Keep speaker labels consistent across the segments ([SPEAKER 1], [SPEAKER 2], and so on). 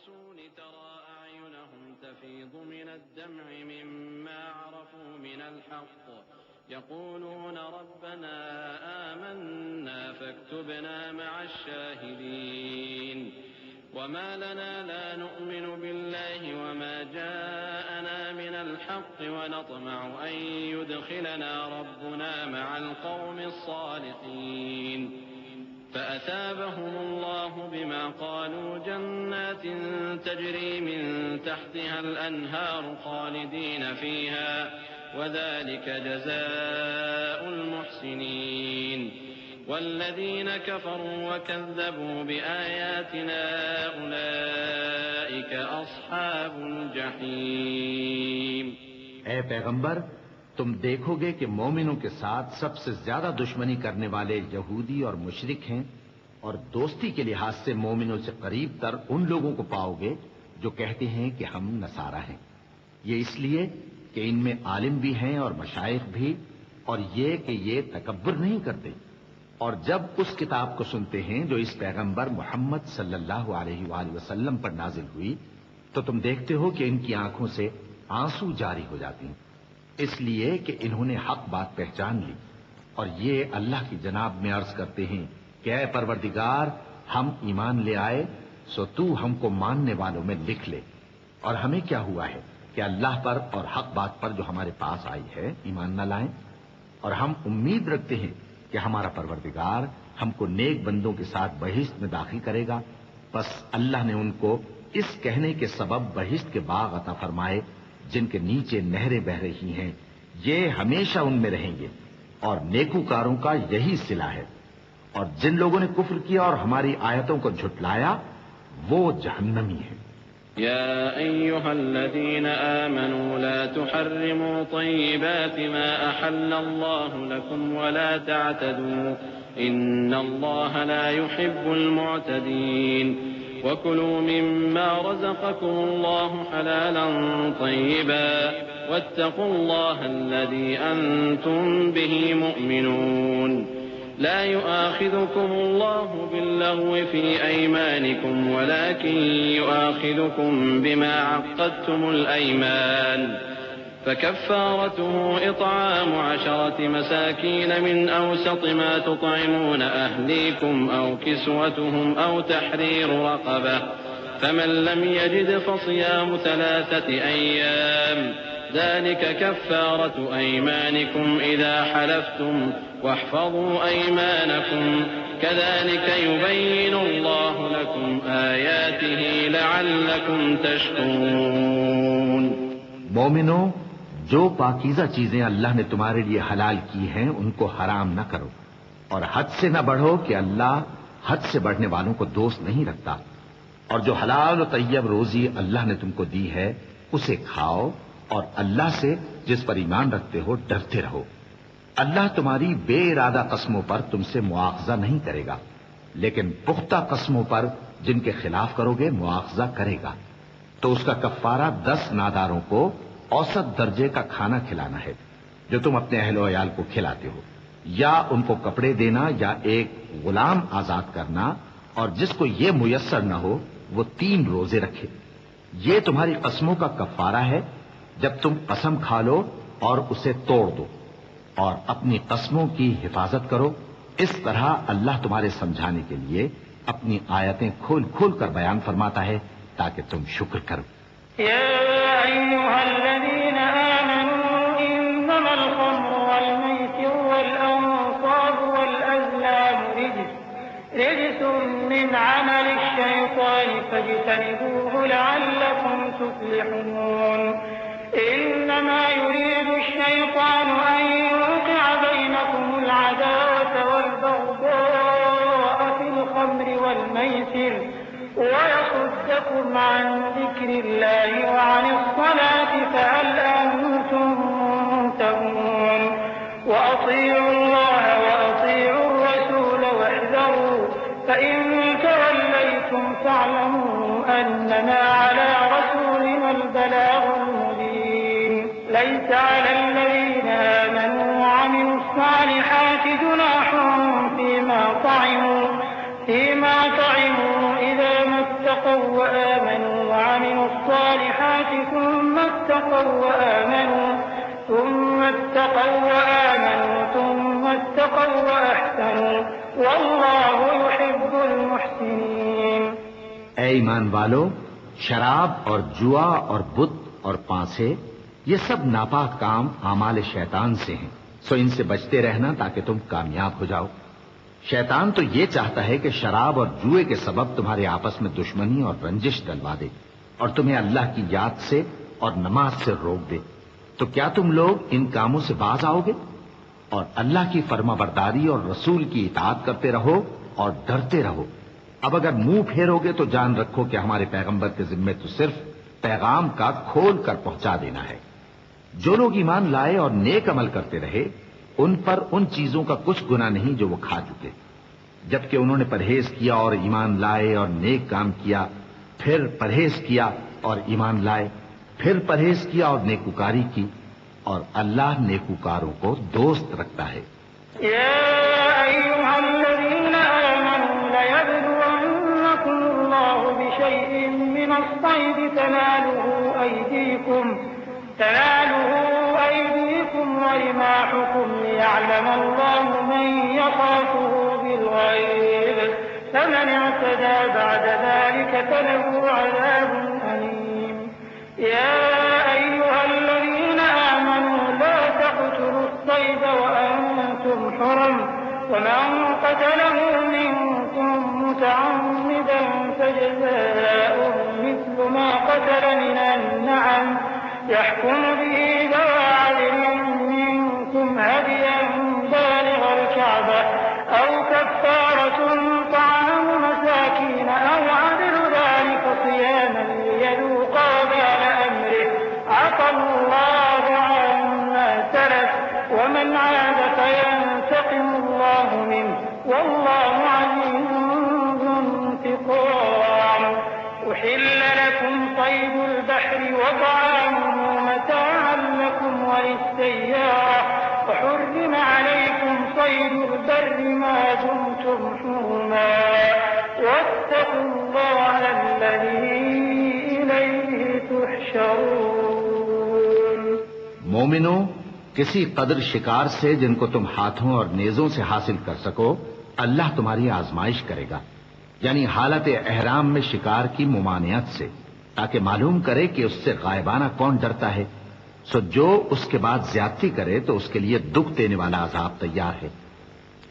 [SPEAKER 1] الرسول ترى أعينهم تفيض من الدمع مما عرفوا من الحق يقولون ربنا آمنا فاكتبنا مع الشاهدين وما لنا لا نؤمن بالله وما جاءنا من الحق ونطمع أن يدخلنا ربنا مع القوم الصالحين فأثابهم الله بما قالوا جنات تجري من تحتها الأنهار خالدين فيها وذلك جزاء المحسنين والذين كفروا وكذبوا بآياتنا أولئك أصحاب الجحيم.
[SPEAKER 2] اے پیغمبر، تم دیکھو گے کہ مومنوں کے ساتھ سب سے زیادہ دشمنی کرنے والے یہودی اور مشرک ہیں، اور دوستی کے لحاظ سے مومنوں سے قریب تر ان لوگوں کو پاؤ گے جو کہتے ہیں کہ ہم نصارہ ہیں. یہ اس لیے کہ ان میں عالم بھی ہیں اور مشائخ بھی، اور یہ کہ یہ تکبر نہیں کرتے. اور جب اس کتاب کو سنتے ہیں جو اس پیغمبر محمد صلی اللہ علیہ وآلہ وسلم پر نازل ہوئی تو تم دیکھتے ہو کہ ان کی آنکھوں سے آنسو جاری ہو جاتے ہیں، اس لیے کہ انہوں نے حق بات پہچان لی، اور یہ اللہ کی جناب میں عرض کرتے ہیں کہ اے پروردگار، ہم ایمان لے آئے سو تو ہم کو ماننے والوں میں لکھ لے. اور ہمیں کیا ہوا ہے کہ اللہ پر اور حق بات پر جو ہمارے پاس آئی ہے ایمان نہ لائیں؟ اور ہم امید رکھتے ہیں کہ ہمارا پروردگار ہم کو نیک بندوں کے ساتھ بہشت میں داخل کرے گا. بس اللہ نے ان کو اس کہنے کے سبب بہشت کے باغ عطا فرمائے جن کے نیچے نہریں بہ رہی ہیں، یہ ہمیشہ ان میں رہیں گے، اور نیکوکاروں کا یہی صلہ ہے. اور جن لوگوں نے کفر کیا اور ہماری آیتوں کو جھٹلایا وہ جہنمی ہے.
[SPEAKER 1] يا أيها الذين آمنوا لا تحرموا طيبات ما أحل الله لكم ولا تعتدوا إن الله لا يحب المعتدين وكلوا مما رزقكم الله حلالا طيبا واتقوا الله الذي أنتم به مؤمنون لا يؤاخذكم الله باللغو في أيمانكم ولكن يؤاخذكم بما عقدتم الأيمان فكفارته إطعام 10 مساكين من أوسط ما تطعمون أهليكم أو كسوتهم أو تحرير رقبة فمن لم يجد فصيام 3 أيام ذلك كفارة أيمانكم إذا حلفتم واحفظوا أيمانكم كذلك يبين الله لكم آياته لعلكم تشكرون.
[SPEAKER 2] مومنو، جو پاکیزہ چیزیں اللہ نے تمہارے لیے حلال کی ہیں ان کو حرام نہ کرو، اور حد سے نہ بڑھو کہ اللہ حد سے بڑھنے والوں کو دوست نہیں رکھتا. اور جو حلال و طیب روزی اللہ نے تم کو دی ہے اسے کھاؤ، اور اللہ سے جس پر ایمان رکھتے ہو ڈرتے رہو. اللہ تمہاری بے ارادہ قسموں پر تم سے مواخذہ نہیں کرے گا، لیکن پختہ قسموں پر جن کے خلاف کرو گے مواخذہ کرے گا. تو اس کا کفارہ 10 ناداروں کو اوسط درجے کا کھانا کھلانا ہے جو تم اپنے اہل و عیال کو کھلاتے ہو، یا ان کو کپڑے دینا یا ایک غلام آزاد کرنا، اور جس کو یہ میسر نہ ہو وہ 3 روزے رکھے. یہ تمہاری قسموں کا کفارہ ہے جب تم قسم کھا لو اور اسے توڑ دو، اور اپنی قسموں کی حفاظت کرو. اس طرح اللہ تمہارے سمجھانے کے لیے اپنی آیتیں کھول کھول کر بیان فرماتا ہے تاکہ تم شکر کرو.
[SPEAKER 3] يا أيها الذين آمنوا إنما الخمر والميسر والأنصاب والأزلام رجس من عمل الشيطان فاجتنبوه لعلكم تفلحون. إنما يريد الشيطان أن يوقع بينكم العداوة والبغضاء في الخمر والميسر ويصدكم عن ذكر الله وعن الصلاة فهل أنتم منتهون. وأطيعوا الله وأطيعوا الرسول واحذروا فإن توليتم فاعلموا أنما على رسولنا البلاغ المبين. ليس على الذين آمنوا وعملوا الصالحات جناح فيما طعموا إذا ما اتقوا وآمنوا وعملوا الصالحات ثم اتقوا وآمنوا ثم اتقوا وأحسنوا والله يحب المحسنين.
[SPEAKER 2] اے ایمان والو، شراب اور جوا اور بت اور پانسے یہ سب ناپاک کام اعمال شیطان سے ہیں، سو ان سے بچتے رہنا تاکہ تم کامیاب ہو جاؤ. شیطان تو یہ چاہتا ہے کہ شراب اور جوئے کے سبب تمہارے آپس میں دشمنی اور رنجش ڈلوا دے اور تمہیں اللہ کی یاد سے اور نماز سے روک دے. تو کیا تم لوگ ان کاموں سے باز آؤ گے؟ اور اللہ کی فرما برداری اور رسول کی اطاعت کرتے رہو اور ڈرتے رہو. اب اگر منہ پھیرو گے تو جان رکھو کہ ہمارے پیغمبر کے ذمے تو صرف پیغام کا کھول کر پہنچا دینا ہے. جو لوگ ایمان لائے اور نیک عمل کرتے رہے ان پر ان چیزوں کا کچھ گناہ نہیں جو وہ کھا چکے، جبکہ انہوں نے پرہیز کیا اور ایمان لائے اور نیک کام کیا، پھر پرہیز کیا اور ایمان لائے، پھر پرہیز کیا اور نیکوکاری کی، اور اللہ نیکوکاروں کو دوست رکھتا ہے.
[SPEAKER 3] يا أيها الذين آمنوا ليبلونكم الله بشيء من الصيد تناله أيديكم ورماحكم ليعلم الله من يخافه بالغيب فمن اعتدى بعد ذلك فله عذاب أليم. يا أيها الذين آمنوا لا تقتلوا الصيد وأنتم حرم ومن قتله منكم متعمدا فجزاء مثل ما قتل من النعم يحكم به ذوى عدل منكم هديا بالغ الكعبة أو كفارة طعام مساكين أو عدل ذلك صياما ليذوق وبال أمره عفى الله عما سلف ومن عاد فينتقم الله منه والله عزيز ذو انتقام. أحل لكم صيد البحر وطعامه متاعا لكم وللسيارة وحرم عليكم صيد البر ما دمتم حرما واتقوا الله الذي إليه تحشرون.
[SPEAKER 2] مومنو، کسی قدر شکار سے جن کو تم ہاتھوں اور نیزوں سے حاصل کر سکو اللہ تمہاری آزمائش کرے گا، یعنی حالت احرام میں شکار کی ممانعت سے، تاکہ معلوم کرے کہ اس سے غائبانہ کون ڈرتا ہے. سو جو اس کے بعد زیادتی کرے تو اس کے لیے دکھ دینے والا عذاب تیار ہے.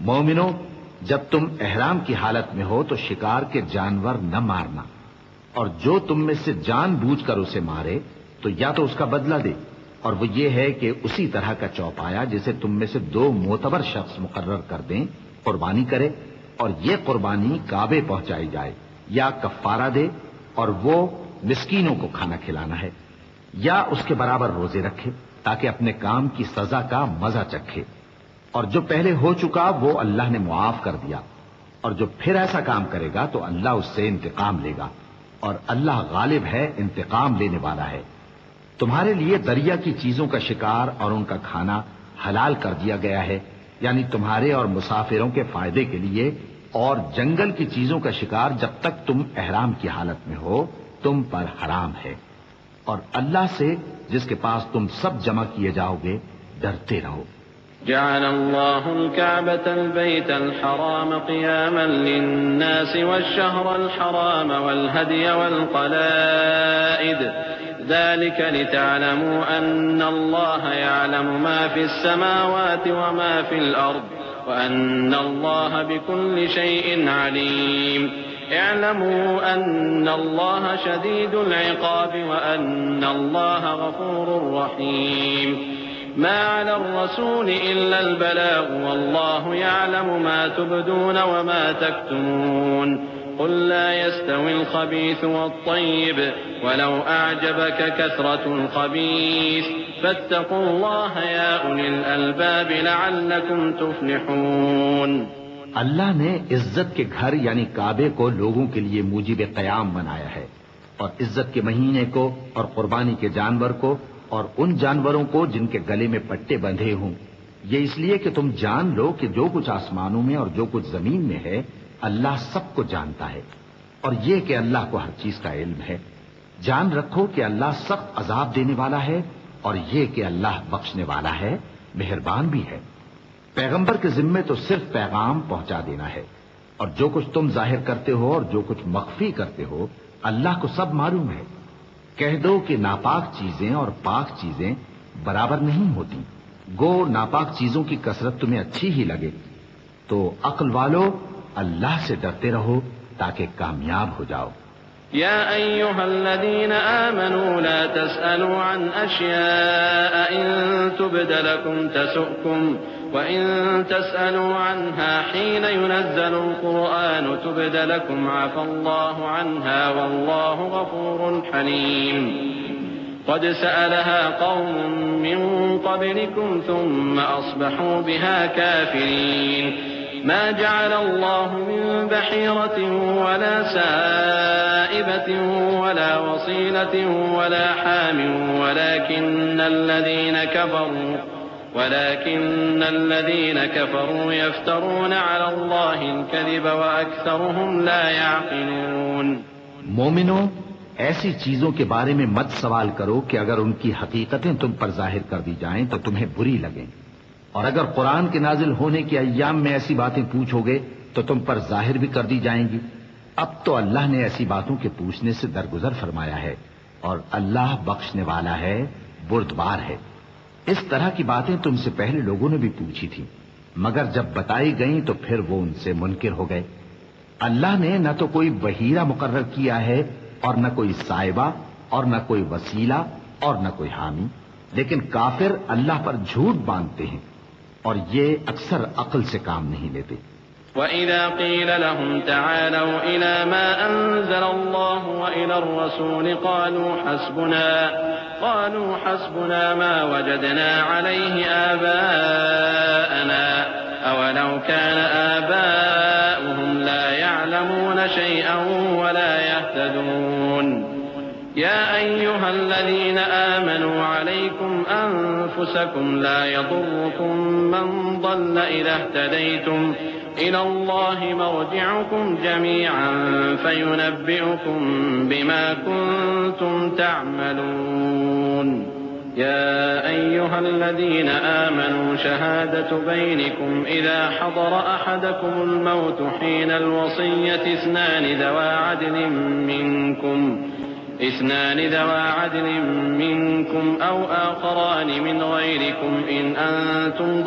[SPEAKER 2] مومنو، جب تم احرام کی حالت میں ہو تو شکار کے جانور نہ مارنا، اور جو تم میں سے جان بوجھ کر اسے مارے تو یا تو اس کا بدلہ دے، اور وہ یہ ہے کہ اسی طرح کا چوپایا جسے تم میں سے 2 معتبر شخص مقرر کر دیں قربانی کرے، اور یہ قربانی کعبے پہنچائی جائے، یا کفارہ دے اور وہ مسکینوں کو کھانا کھلانا ہے، یا اس کے برابر روزے رکھے تاکہ اپنے کام کی سزا کا مزہ چکھے. اور جو پہلے ہو چکا وہ اللہ نے معاف کر دیا، اور جو پھر ایسا کام کرے گا تو اللہ اس سے انتقام لے گا، اور اللہ غالب ہے، انتقام لینے والا ہے. تمہارے لیے دریا کی چیزوں کا شکار اور ان کا کھانا حلال کر دیا گیا ہے، یعنی تمہارے اور مسافروں کے فائدے کے لیے، اور جنگل کی چیزوں کا شکار جب تک تم احرام کی حالت میں ہو تم پر حرام ہے. اور اللہ سے جس کے پاس تم سب جمع کیے جاؤ گے ڈرتے رہو.
[SPEAKER 1] جعل الله الكعبة البيت الحرام قياما للناس والشهر الحرام والهدي والقلائد ذلك لتعلموا أن الله يعلم ما في السماوات وما في الأرض وأن الله بكل شيء عليم. اعلموا أن الله شديد العقاب وأن الله غفور رحيم. ما على الرسول إلا البلاغ والله يعلم ما تبدون وما تكتمون. قل لا يستوي الخبيث والطيب ولو أعجبك كثرة الخبيث فاتقوا الله يا أولي الألباب لعلكم تفلحون.
[SPEAKER 2] اللہ نے عزت کے گھر یعنی کعبے کو لوگوں کے لیے موجب قیام بنایا ہے، اور عزت کے مہینے کو اور قربانی کے جانور کو اور ان جانوروں کو جن کے گلے میں پٹے بندھے ہوں، یہ اس لیے کہ تم جان لو کہ جو کچھ آسمانوں میں اور جو کچھ زمین میں ہے اللہ سب کو جانتا ہے، اور یہ کہ اللہ کو ہر چیز کا علم ہے. جان رکھو کہ اللہ سخت عذاب دینے والا ہے، اور یہ کہ اللہ بخشنے والا ہے، مہربان بھی ہے۔ پیغمبر کے ذمے تو صرف پیغام پہنچا دینا ہے، اور جو کچھ تم ظاہر کرتے ہو اور جو کچھ مخفی کرتے ہو اللہ کو سب معلوم ہے۔ کہہ دو کہ ناپاک چیزیں اور پاک چیزیں برابر نہیں ہوتی، گو ناپاک چیزوں کی کثرت تمہیں اچھی ہی لگے، تو عقل والو اللہ سے ڈرتے رہو تاکہ کامیاب ہو جاؤ۔
[SPEAKER 1] يا أيها الذين آمنوا لا تسألوا عن أشياء إن تبد لكم تسؤكم وإن تسألوا عنها حين ينزل القرآن تبد لكم عفى الله عنها والله غفور حليم قد سألها قوم من قبلكم ثم أصبحوا بها كافرين ما جعل الله من بحيرة ولا سائبة ولا وصيلة ولا حام ولكن الذين كفروا يفترون على الله الكذب وأكثرهم لا يعقلون۔
[SPEAKER 2] مومنو، ایسی چیزوں کے بارے میں مت سوال کرو کہ اگر ان کی حقیقتیں تم پر ظاہر کر دی جائیں تو تمہیں بری لگیں، اور اگر قرآن کے نازل ہونے کے ایام میں ایسی باتیں پوچھو گے تو تم پر ظاہر بھی کر دی جائیں گی۔ اب تو اللہ نے ایسی باتوں کے پوچھنے سے درگزر فرمایا ہے، اور اللہ بخشنے والا ہے، بردبار ہے۔ اس طرح کی باتیں تم سے پہلے لوگوں نے بھی پوچھی تھی، مگر جب بتائی گئیں تو پھر وہ ان سے منکر ہو گئے۔ اللہ نے نہ تو کوئی بحیرہ مقرر کیا ہے اور نہ کوئی سائبہ اور نہ کوئی وسیلہ اور نہ کوئی حامی، لیکن کافر اللہ پر جھوٹ باندھتے ہیں اور یہ اکثر عقل سے کام نہیں لیتے۔
[SPEAKER 1] وَإِذَا قِيلَ لَهُمْ تَعَالَوْا إِلَى مَا أَنزَلَ اللَّهُ وَإِلَى الرَّسُولِ قَالُوا حَسْبُنَا مَا وَجَدْنَا عَلَيْهِ آبَاءَنَا أَوَلَوْ كَانَ آبَاؤُهُمْ لَا يَعْلَمُونَ شَيْئًا وَلَا يَهْتَدُونَ يا أيها الذين آمنوا عليكم أنفسكم لا يضركم من ضل إذا اهتديتم إلى الله مرجعكم جميعا فينبئكم بما كنتم تعملون يا أيها الذين آمنوا شهادة بينكم إذا حضر أحدكم الموت حين الوصية اثنان ذوى عدل منكم أو آخران من غيركم إن أنتم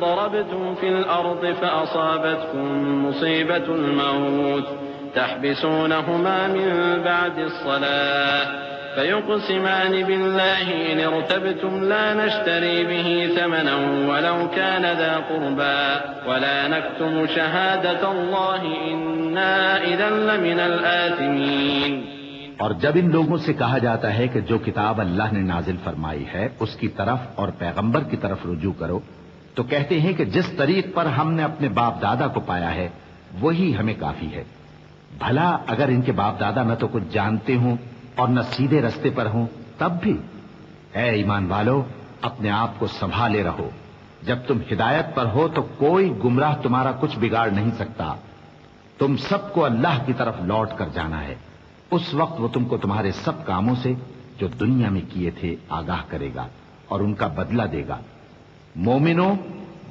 [SPEAKER 1] ضربتم في الأرض فأصابتكم مصيبة الموت تحبسونهما من بعد الصلاة فيقسمان بالله إن ارتبتم لا نشتري به ثمنا ولو كان ذا قربى ولا نكتم شهادة الله إنا إذا لمن الآثمين۔
[SPEAKER 2] اور جب ان لوگوں سے کہا جاتا ہے کہ جو کتاب اللہ نے نازل فرمائی ہے اس کی طرف اور پیغمبر کی طرف رجوع کرو، تو کہتے ہیں کہ جس طریق پر ہم نے اپنے باپ دادا کو پایا ہے وہی ہمیں کافی ہے۔ بھلا اگر ان کے باپ دادا نہ تو کچھ جانتے ہوں اور نہ سیدھے رستے پر ہوں تب بھی؟ اے ایمان والو، اپنے آپ کو سنبھالے رہو، جب تم ہدایت پر ہو تو کوئی گمراہ تمہارا کچھ بگاڑ نہیں سکتا۔ تم سب کو اللہ کی طرف لوٹ کر جانا ہے، اس وقت وہ تم کو تمہارے سب کاموں سے جو دنیا میں کیے تھے آگاہ کرے گا اور ان کا بدلہ دے گا۔ مومنو،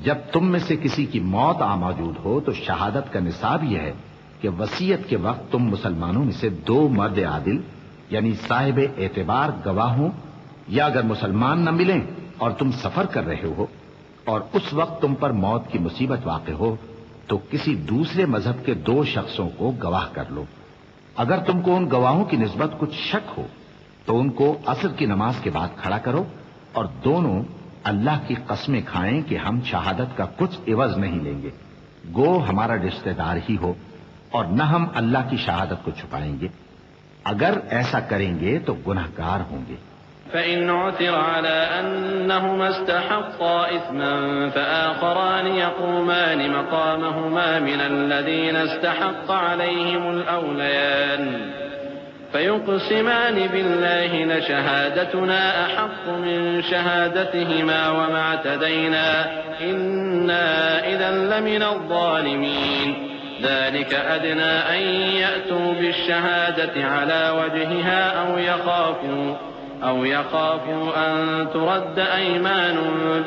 [SPEAKER 2] جب تم میں سے کسی کی موت آ موجود ہو تو شہادت کا نصاب یہ ہے کہ وصیت کے وقت تم مسلمانوں میں سے 2 مرد عادل یعنی صاحب اعتبار گواہ ہوں، یا اگر مسلمان نہ ملیں اور تم سفر کر رہے ہو اور اس وقت تم پر موت کی مصیبت واقع ہو تو کسی دوسرے مذہب کے 2 شخصوں کو گواہ کر لو۔ اگر تم کو ان گواہوں کی نسبت کچھ شک ہو تو ان کو عصر کی نماز کے بعد کھڑا کرو اور دونوں اللہ کی قسمیں کھائیں کہ ہم شہادت کا کچھ عوض نہیں لیں گے، گو ہمارا رشتہ دار ہی ہو، اور نہ ہم اللہ کی شہادت کو چھپائیں گے۔ اگر ایسا کریں گے تو گنہگار ہوں گے۔
[SPEAKER 1] فَإِنْ عُثِرَ عَلَىٰ أَنَّهُمَا اسْتَحَقَّا إِثْمًا فَآخَرَانِ يَقُومَانِ مَقَامَهُمَا مِنَ الَّذِينَ اسْتَحَقَّ عَلَيْهِمُ الْأَوْلَيَانِ فَيُقْسِمَانِ بِاللَّهِ لَشَهَادَتُنَا أَحَقُّ مِنْ شَهَادَتِهِمَا وَمَا اعْتَدَيْنَا إِنَّا إِذًا لَمِنَ الظَّالِمِينَ۔ ذلك أدنى أن يأتوا بالشهادة على وجهها أو يخافوا أن ترد أيمان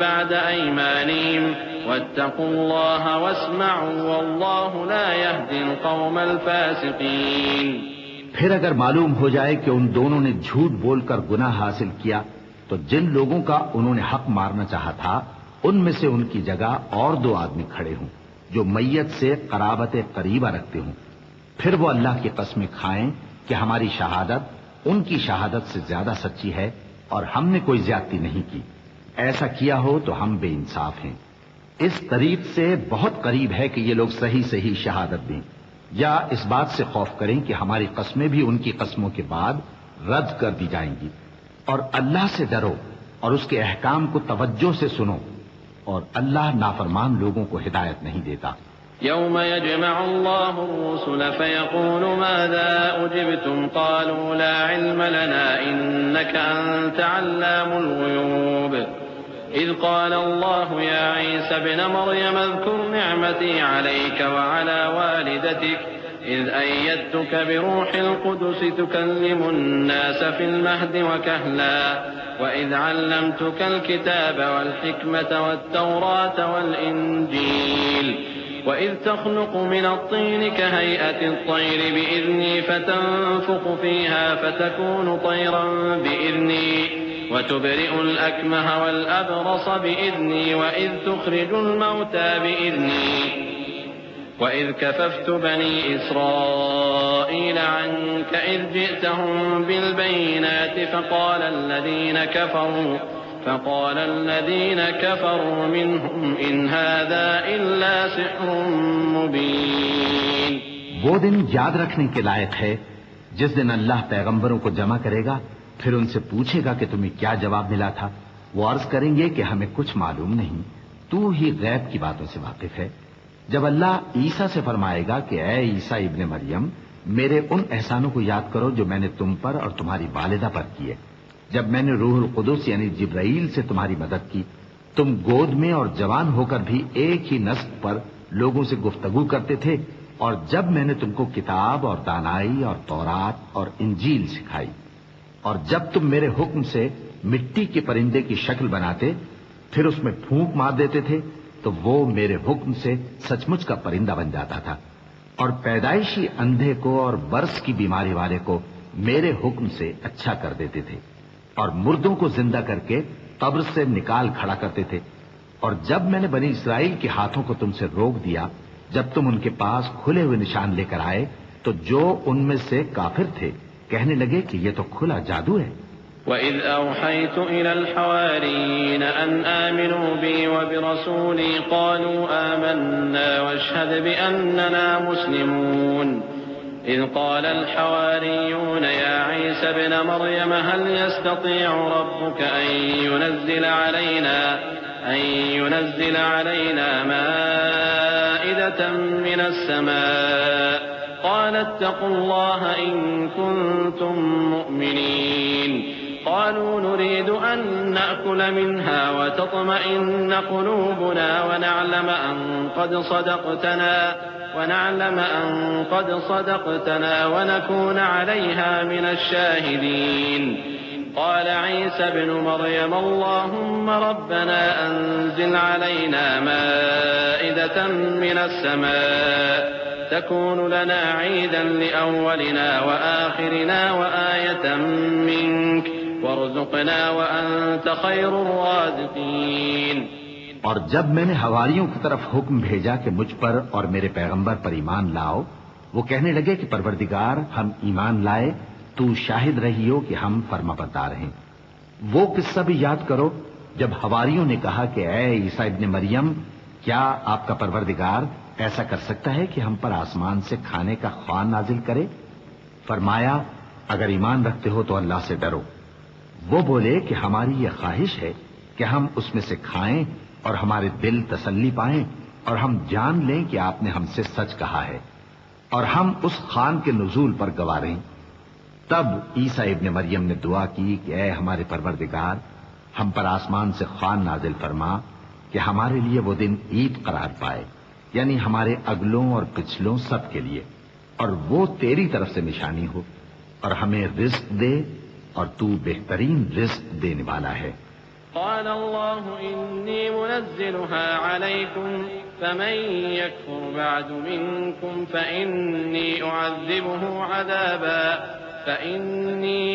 [SPEAKER 1] بعد أيمانهم واتقوا الله واسمعوا والله لا يهدي القوم الفاسقين۔
[SPEAKER 2] پھر اگر معلوم ہو جائے کہ ان دونوں نے جھوٹ بول کر گناہ حاصل کیا تو جن لوگوں کا انہوں نے حق مارنا چاہا تھا ان میں سے ان کی جگہ اور 2 آدمی کھڑے ہوں جو میت سے قرابت قریبہ رکھتے ہوں، پھر وہ اللہ کی قسمیں کھائیں کہ ہماری شہادت ان کی شہادت سے زیادہ سچی ہے اور ہم نے کوئی زیادتی نہیں کی، ایسا کیا ہو تو ہم بے انصاف ہیں۔ اس طریق سے بہت قریب ہے کہ یہ لوگ صحیح شہادت دیں، یا اس بات سے خوف کریں کہ ہماری قسمیں بھی ان کی قسموں کے بعد رد کر دی جائیں گی۔ اور اللہ سے ڈرو اور اس کے احکام کو توجہ سے سنو، اور اللہ نافرمان لوگوں کو ہدایت نہیں دیتا۔
[SPEAKER 1] يوم يجمع الله الرسل فيقول ماذا أجبتم قالوا لا علم لنا إنك أنت علام الغيوب إذ قال الله يا عيسى ابن مريم اذكر نعمتي عليك وعلى والدتك إذ أيدتك بروح القدس تكلم الناس في المهد وكهلا وإذ علمتك الكتاب والحكمة والتوراة والإنجيل وإذ تخلق من الطين كهيئة الطير بإذني فتنفخ فيها فتكون طيرا بإذني وتبرئ الأكمه والأبرص بإذني وإذ تخرج الموتى بإذني وإذ كففت بني إسرائيل عنك إذ جئتهم بالبينات فقال الذين كفروا منهم إن هذا إلا سحر مبين۔
[SPEAKER 2] وہ دن یاد رکھنے کے لائق ہے جس دن اللہ پیغمبروں کو جمع کرے گا، پھر ان سے پوچھے گا کہ تمہیں کیا جواب ملا تھا۔ وہ عرض کریں گے کہ ہمیں کچھ معلوم نہیں، تو ہی غیب کی باتوں سے واقف ہے۔ جب اللہ عیسیٰ سے فرمائے گا کہ اے عیسیٰ ابن مریم، میرے ان احسانوں کو یاد کرو جو میں نے تم پر اور تمہاری والدہ پر کیے، جب میں نے روح القدس یعنی جبرائیل سے تمہاری مدد کی، تم گود میں اور جوان ہو کر بھی ایک ہی نسق پر لوگوں سے گفتگو کرتے تھے، اور جب میں نے تم کو کتاب اور دانائی اور تورات اور انجیل سکھائی، اور جب تم میرے حکم سے مٹی کے پرندے کی شکل بناتے پھر اس میں پھونک مار دیتے تھے تو وہ میرے حکم سے سچ مچ کا پرندہ بن جاتا تھا، اور پیدائشی اندھے کو اور برس کی بیماری والے کو میرے حکم سے اچھا کر دیتے تھے، اور مردوں کو زندہ کر کے قبر سے نکال کھڑا کرتے تھے۔ اور جب میں نے بنی اسرائیل کے ہاتھوں کو تم سے روک دیا، جب تم ان کے پاس کھلے ہوئے نشان لے کر آئے تو جو ان میں سے کافر تھے کہنے لگے کہ یہ تو کھلا جادو ہے۔
[SPEAKER 1] وَإِذْ أَوْحَيْتُ إِلَى الْحَوَارِيِّينَ أَنْ آمِنُوا بِي وَبِرَسُولِي قَالُوا آمَنَّا وَاشْهَدْ بِأَنَّنَا مُسْلِمُونَ إِذْ قَالَ الْحَوَارِيُّونَ يَا عِيسَى ابْنَ مَرْيَمَ هَلْ يَسْتَطِيعُ رَبُّكَ أن ينزل علينا مائدة من السماء قال اتقوا الله إن كنتم مؤمنين قالوا نريد أن نأكل منها وتطمئن قلوبنا ونعلم أن قد صدقتنا ونكون عليها من الشاهدين قال عيسى ابن مريم اللهم ربنا أنزل علينا مائدة من السماء تكون لنا عيدا لأولنا وآخرنا وآية منك وارزقنا وأنت خير الرازقين۔
[SPEAKER 2] اور جب میں نے حواریوں کی طرف حکم بھیجا کہ مجھ پر اور میرے پیغمبر پر ایمان لاؤ، وہ کہنے لگے کہ پروردگار ہم ایمان لائے، تو شاہد رہی ہو کہ ہم فرما بردار ہیں۔ وہ قصہ بھی یاد کرو جب حواریوں نے کہا کہ اے عیسیٰ ابن مریم، کیا آپ کا پروردگار ایسا کر سکتا ہے کہ ہم پر آسمان سے کھانے کا خوان نازل کرے؟ فرمایا اگر ایمان رکھتے ہو تو اللہ سے ڈرو۔ وہ بولے کہ ہماری یہ خواہش ہے کہ ہم اس میں سے کھائیں اور ہمارے دل تسلی پائیں اور ہم جان لیں کہ آپ نے ہم سے سچ کہا ہے اور ہم اس خوان کے نزول پر گواہ رہیں۔ تب عیسیٰ ابن مریم نے دعا کی کہ اے ہمارے پروردگار، ہم پر آسمان سے خوان نازل فرما کہ ہمارے لیے وہ دن عید قرار پائے یعنی ہمارے اگلوں اور پچھلوں سب کے لیے، اور وہ تیری طرف سے نشانی ہو، اور ہمیں رزق دے، اور تو بہترین رزق دینے والا ہے۔
[SPEAKER 1] قال الله إني منزلها عليكم فمن يكفر بعد منكم فإني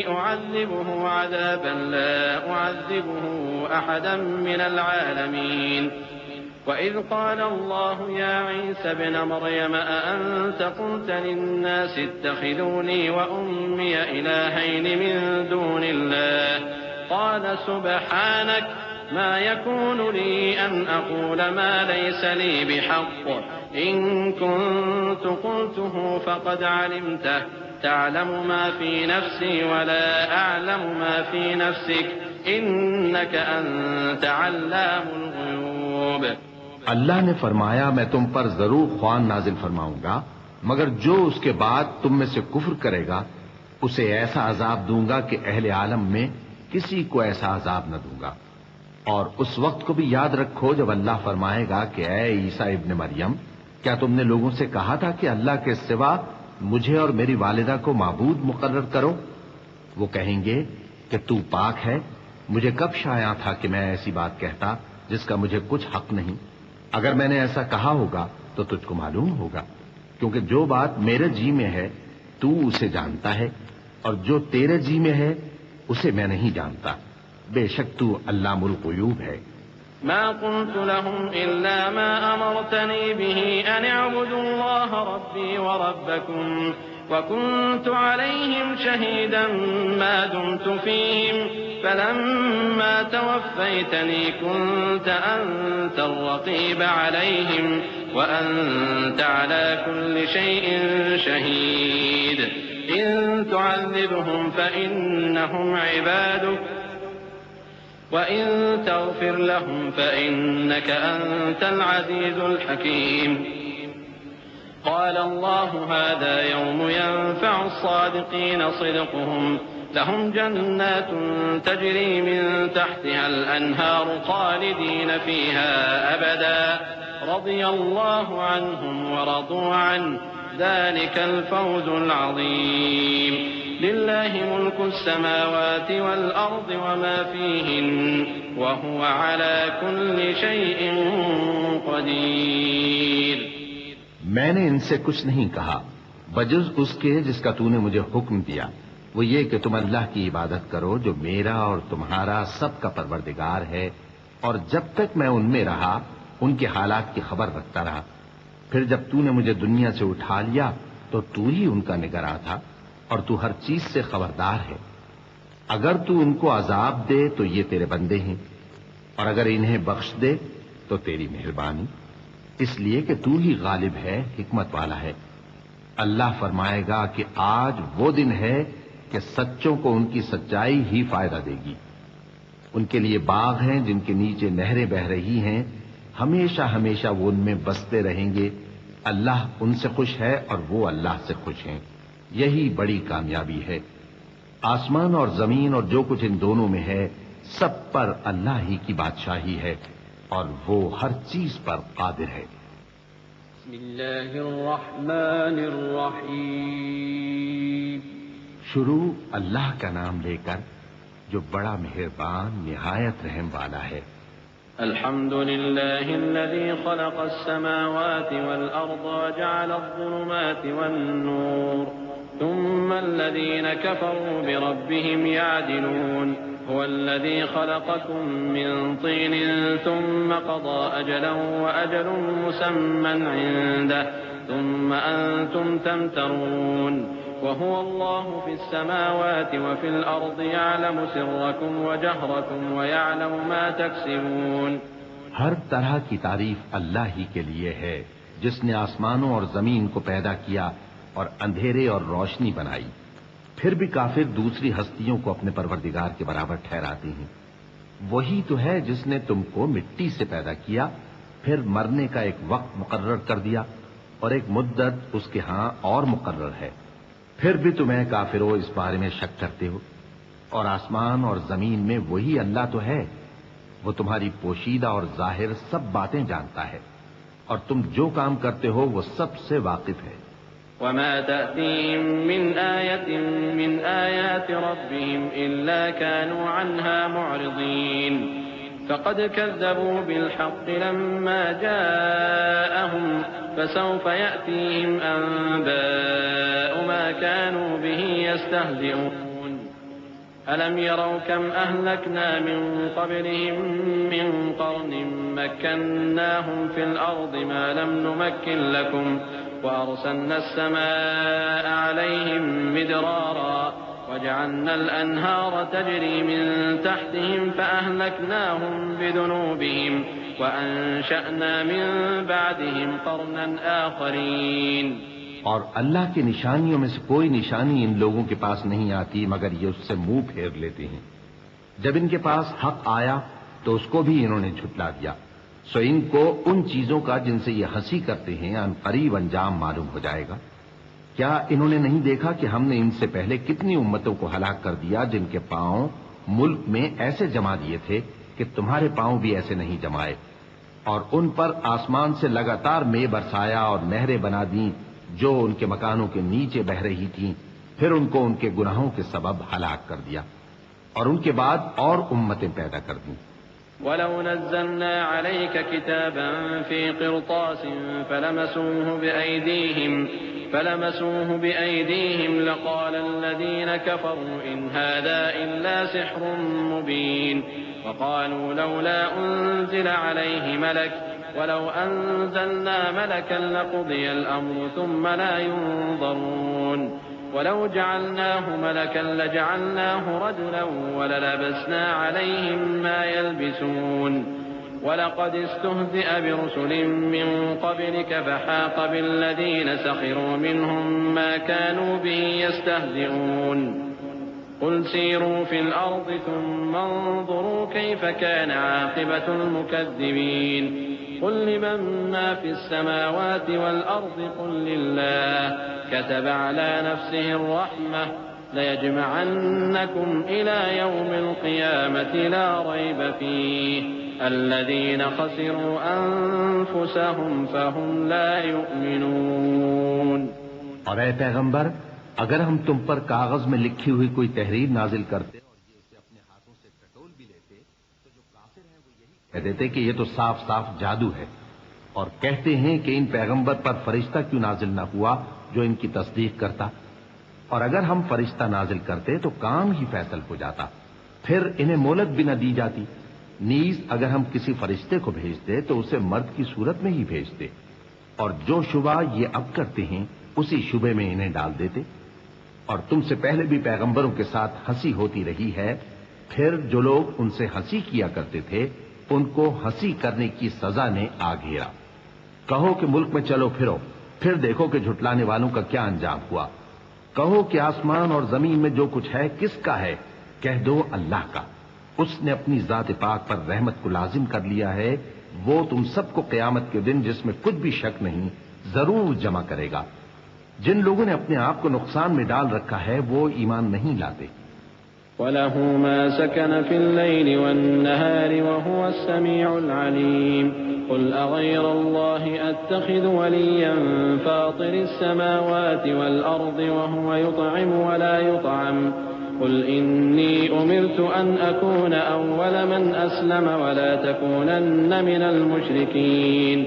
[SPEAKER 1] أعذبه عذابا لا أعذبه أحدا من العالمين وإذ قال الله يا عيسى ابن مريم أأنت قلت للناس اتخذوني وأمي إلهين من دون الله قال سبحانك ما يكون لي أن أقول ما ليس لي بحق إن كنت قلته فقد علمته تعلم ما في نفسي ولا أعلم ما في نفسك إنك أنت علام الغيوب۔
[SPEAKER 2] اللہ نے فرمایا میں تم پر ضرور خوان نازل فرماؤں گا، مگر جو اس کے بعد تم میں سے کفر کرے گا اسے ایسا عذاب دوں گا کہ اہل عالم میں کسی کو ایسا عذاب نہ دوں گا۔ اور اس وقت کو بھی یاد رکھو جب اللہ فرمائے گا کہ اے عیسیٰ ابن مریم، کیا تم نے لوگوں سے کہا تھا کہ اللہ کے سوا مجھے اور میری والدہ کو معبود مقرر کرو؟ وہ کہیں گے کہ تو پاک ہے، مجھے کب شایع تھا کہ میں ایسی بات کہتا جس کا مجھے کچھ حق نہیں۔ اگر میں نے ایسا کہا ہوگا تو تجھ کو معلوم ہوگا، کیونکہ جو بات میرے جی میں ہے تو اسے جانتا ہے، اور جو تیرے جی میں ہے اسے میں نہیں جانتا، بے شک تو علام الغیوب ہے۔
[SPEAKER 1] ما قلت لهم إلا ما أمرتني به أن اعبدوا الله ربي وربكم وكنت عليهم شهيدا ما دمت فيهم فلما توفيتني كنت أنت الرقيب عليهم وأنت على كل شيء شهيد إن تعذبهم فإنهم عبادك وإن تغفر لهم فإنك أنت العزيز الحكيم۔ قال الله هذا يوم ينفع الصادقين صدقهم لهم جنات تجري من تحتها الأنهار خالدين فيها أبدا رضي الله عنهم ورضوا عنه ذلك الفوز العظيم لله ملك السماوات والأرض وما فيهن وهو على كل شيء قدير۔
[SPEAKER 2] میں نے ان سے کچھ نہیں کہا بجز اس کے جس کا تو نے مجھے حکم دیا، وہ یہ کہ تم اللہ کی عبادت کرو جو میرا اور تمہارا سب کا پروردگار ہے، اور جب تک میں ان میں رہا ان کے حالات کی خبر رکھتا رہا۔ پھر جب تو نے مجھے دنیا سے اٹھا لیا تو تو ہی ان کا نگراں تھا، اور تو ہر چیز سے خبردار ہے۔ اگر تو ان کو عذاب دے تو یہ تیرے بندے ہیں، اور اگر انہیں بخش دے تو تیری مہربانی، اس لیے کہ تو ہی غالب ہے، حکمت والا ہے۔ اللہ فرمائے گا کہ آج وہ دن ہے کہ سچوں کو ان کی سچائی ہی فائدہ دے گی۔ ان کے لیے باغ ہیں جن کے نیچے نہریں بہہ رہی ہیں، ہمیشہ ہمیشہ وہ ان میں بستے رہیں گے۔ اللہ ان سے خوش ہے اور وہ اللہ سے خوش ہیں، یہی بڑی کامیابی ہے۔ آسمان اور زمین اور جو کچھ ان دونوں میں ہے سب پر اللہ ہی کی بادشاہی ہے، اور وہ ہر چیز پر قادر ہے۔
[SPEAKER 1] بسم اللہ الرحمن الرحیم۔
[SPEAKER 2] شروع اللہ کا نام لے کر جو بڑا مہربان نہایت رحم والا ہے۔
[SPEAKER 1] الحمد لله الذي خلق السماوات والأرض وجعل الظلمات والنور ثم الذين كفروا بربهم يعدلون هو الذي خلقكم من طين ثم قضى أجلا وأجل مسمى عنده ثم أنتم تمترون وهو الله في السماوات وفي الأرض يعلم سركم وجهركم ويعلم ما تكسبون۔
[SPEAKER 2] ہر طرح کی تعریف اللہ ہی کے لیے ہے جس نے آسمانوں اور زمین کو پیدا کیا اور اندھیرے اور روشنی بنائی۔ پھر بھی کافر دوسری ہستیوں کو اپنے پروردگار کے برابر ٹھہراتے ہیں۔ وہی تو ہے جس نے تم کو مٹی سے پیدا کیا، پھر مرنے کا ایک وقت مقرر کر دیا اور ایک مدت اس کے ہاں اور مقرر ہے۔ پھر بھی تمہیں کافروں اس بارے میں شک کرتے ہو، اور آسمان اور زمین میں وہی اللہ تو ہے، وہ تمہاری پوشیدہ اور ظاہر سب باتیں جانتا ہے، اور تم جو کام کرتے ہو وہ سب سے واقف ہے۔
[SPEAKER 1] وما تأتيهم من آية من آيات ربهم إلا كانوا عنها معرضين فقد كذبوا بالحق لما جاءهم فسوف يأتيهم أنباء ما كانوا به يستهزئون ألم يروا كم أهلكنا من قبلهم من قرن مكناهم في الأرض ما لم نمكن لكم وأرسلنا السماء عليهم مدرارا وجعلنا الأنهار تجري من تحتهم فأهلكناهم بذنوبهم وأنشأنا من بعدهم قرنا آخرين۔
[SPEAKER 2] اور اللہ کی نشانیوں میں سے کوئی نشانی ان لوگوں کے پاس نہیں آتی مگر یہ اس سے منہ پھیر لیتے ہیں۔ جب ان کے پاس حق آیا تو اس کو بھی انہوں نے جھٹلا دیا، سو ان کو ان چیزوں کا جن سے یہ ہنسی کرتے ہیں ان قریب انجام معلوم ہو جائے گا۔ کیا انہوں نے نہیں دیکھا کہ ہم نے ان سے پہلے کتنی امتوں کو ہلاک کر دیا جن کے پاؤں ملک میں ایسے جما دیے تھے کہ تمہارے پاؤں بھی ایسے نہیں جمائے، اور ان پر آسمان سے لگاتار مے برسایا اور نہریں بنا دیں جو ان کے مکانوں کے نیچے بہ رہی تھیں، پھر ان کو ان کے گناہوں کے سبب ہلاک کر دیا، اور ان کے بعد اور امتیں پیدا کر دیں۔
[SPEAKER 1] وَلَوْ نَزَّلْنَا عَلَيْكَ كِتَابًا فِي قِرْطَاسٍ فَلَمَسُوهُ بِأَيْدِيهِمْ لَقَالَ الَّذِينَ كَفَرُوا إِنْ هَذَا إِلَّا سِحْرٌ مُبِينٌ وَقَالُوا لَوْلَا أُنزِلَ عَلَيْهِ مَلَكٌ وَلَوْ أَنزَلْنَا مَلَكًا لَقُضِيَ الْأَمْرُ ثُمَّ لَا يُنظَرُونَ ولو جعلناه ملكا لجعلناه رجلا وللبسنا عليهم ما يلبسون ولقد استهزئ برسل من قبلك فحاق بالذين سخروا منهم ما كانوا به يستهزئون قل سيروا في الأرض ثم انظروا كيف كان عاقبة المكذبين قل لمن ما في السماوات والأرض قل لله كتب على نفسه الرحمة ليجمعنكم إلى يوم القيامة لا ريب فيه الذين خسروا أنفسهم فهم لا يؤمنون۔
[SPEAKER 2] اور اے پیغمبر، اگر ہم تم پر کاغذ میں لکھی ہوئی کوئی تحریر نازل کرتے اور یہ اسے اپنے ہاتھوں سے ٹٹول بھی لیتے تو جو کافر ہیں وہ یہی کہہ دیتے کہ یہ تو صاف صاف جادو ہے، اور کہتے ہیں کہ ان پیغمبر پر فرشتہ کیوں نازل نہ ہوا جو ان کی تصدیق کرتا، اور اگر ہم فرشتہ نازل کرتے تو کام ہی فیصل ہو جاتا، پھر انہیں مہلت بھی نہ دی جاتی، نیز اگر ہم کسی فرشتے کو بھیجتے تو اسے مرد کی صورت میں ہی بھیجتے، اور جو شبہ یہ اب کرتے ہیں اسی شبے میں انہیں ڈال دیتے۔ اور تم سے پہلے بھی پیغمبروں کے ساتھ ہنسی ہوتی رہی ہے، پھر جو لوگ ان سے ہنسی کیا کرتے تھے ان کو ہنسی کرنے کی سزا نے آ گھیرا۔ کہو کہ ملک میں چلو پھرو، پھر دیکھو کہ جھٹلانے والوں کا کیا انجام ہوا۔ کہو کہ آسمان اور زمین میں جو کچھ ہے کس کا ہے؟ کہہ دو اللہ کا، اس نے اپنی ذات پاک پر رحمت کو لازم کر لیا ہے، وہ تم سب کو قیامت کے دن جس میں کچھ بھی شک نہیں ضرور جمع کرے گا۔ جن لوگوں نے اپنے آپ کو نقصان میں ڈال رکھا ہے وہ ایمان نہیں لاتے۔
[SPEAKER 1] وَلَهُ مَا سَكَنَ فِي اللَّيْلِ وَالنَّهَارِ وَهُوَ السَّمِيعُ الْعَلِيمُ قُلْ أَغَيْرَ اللَّهِ أَتَّخِذُ وَلِيًّا فَاطِرِ السَّمَاوَاتِ وَالْأَرْضِ وَهُوَ يُطْعِمُ وَلَا يُطْعَمُ قُلْ إِنِّي أُمِرْتُ أَنْ أَكُونَ أَوَّلَ مَنْ أَسْلَمَ وَلَا تَكُونَنَّ مِنَ الْمُشْرِكِينَ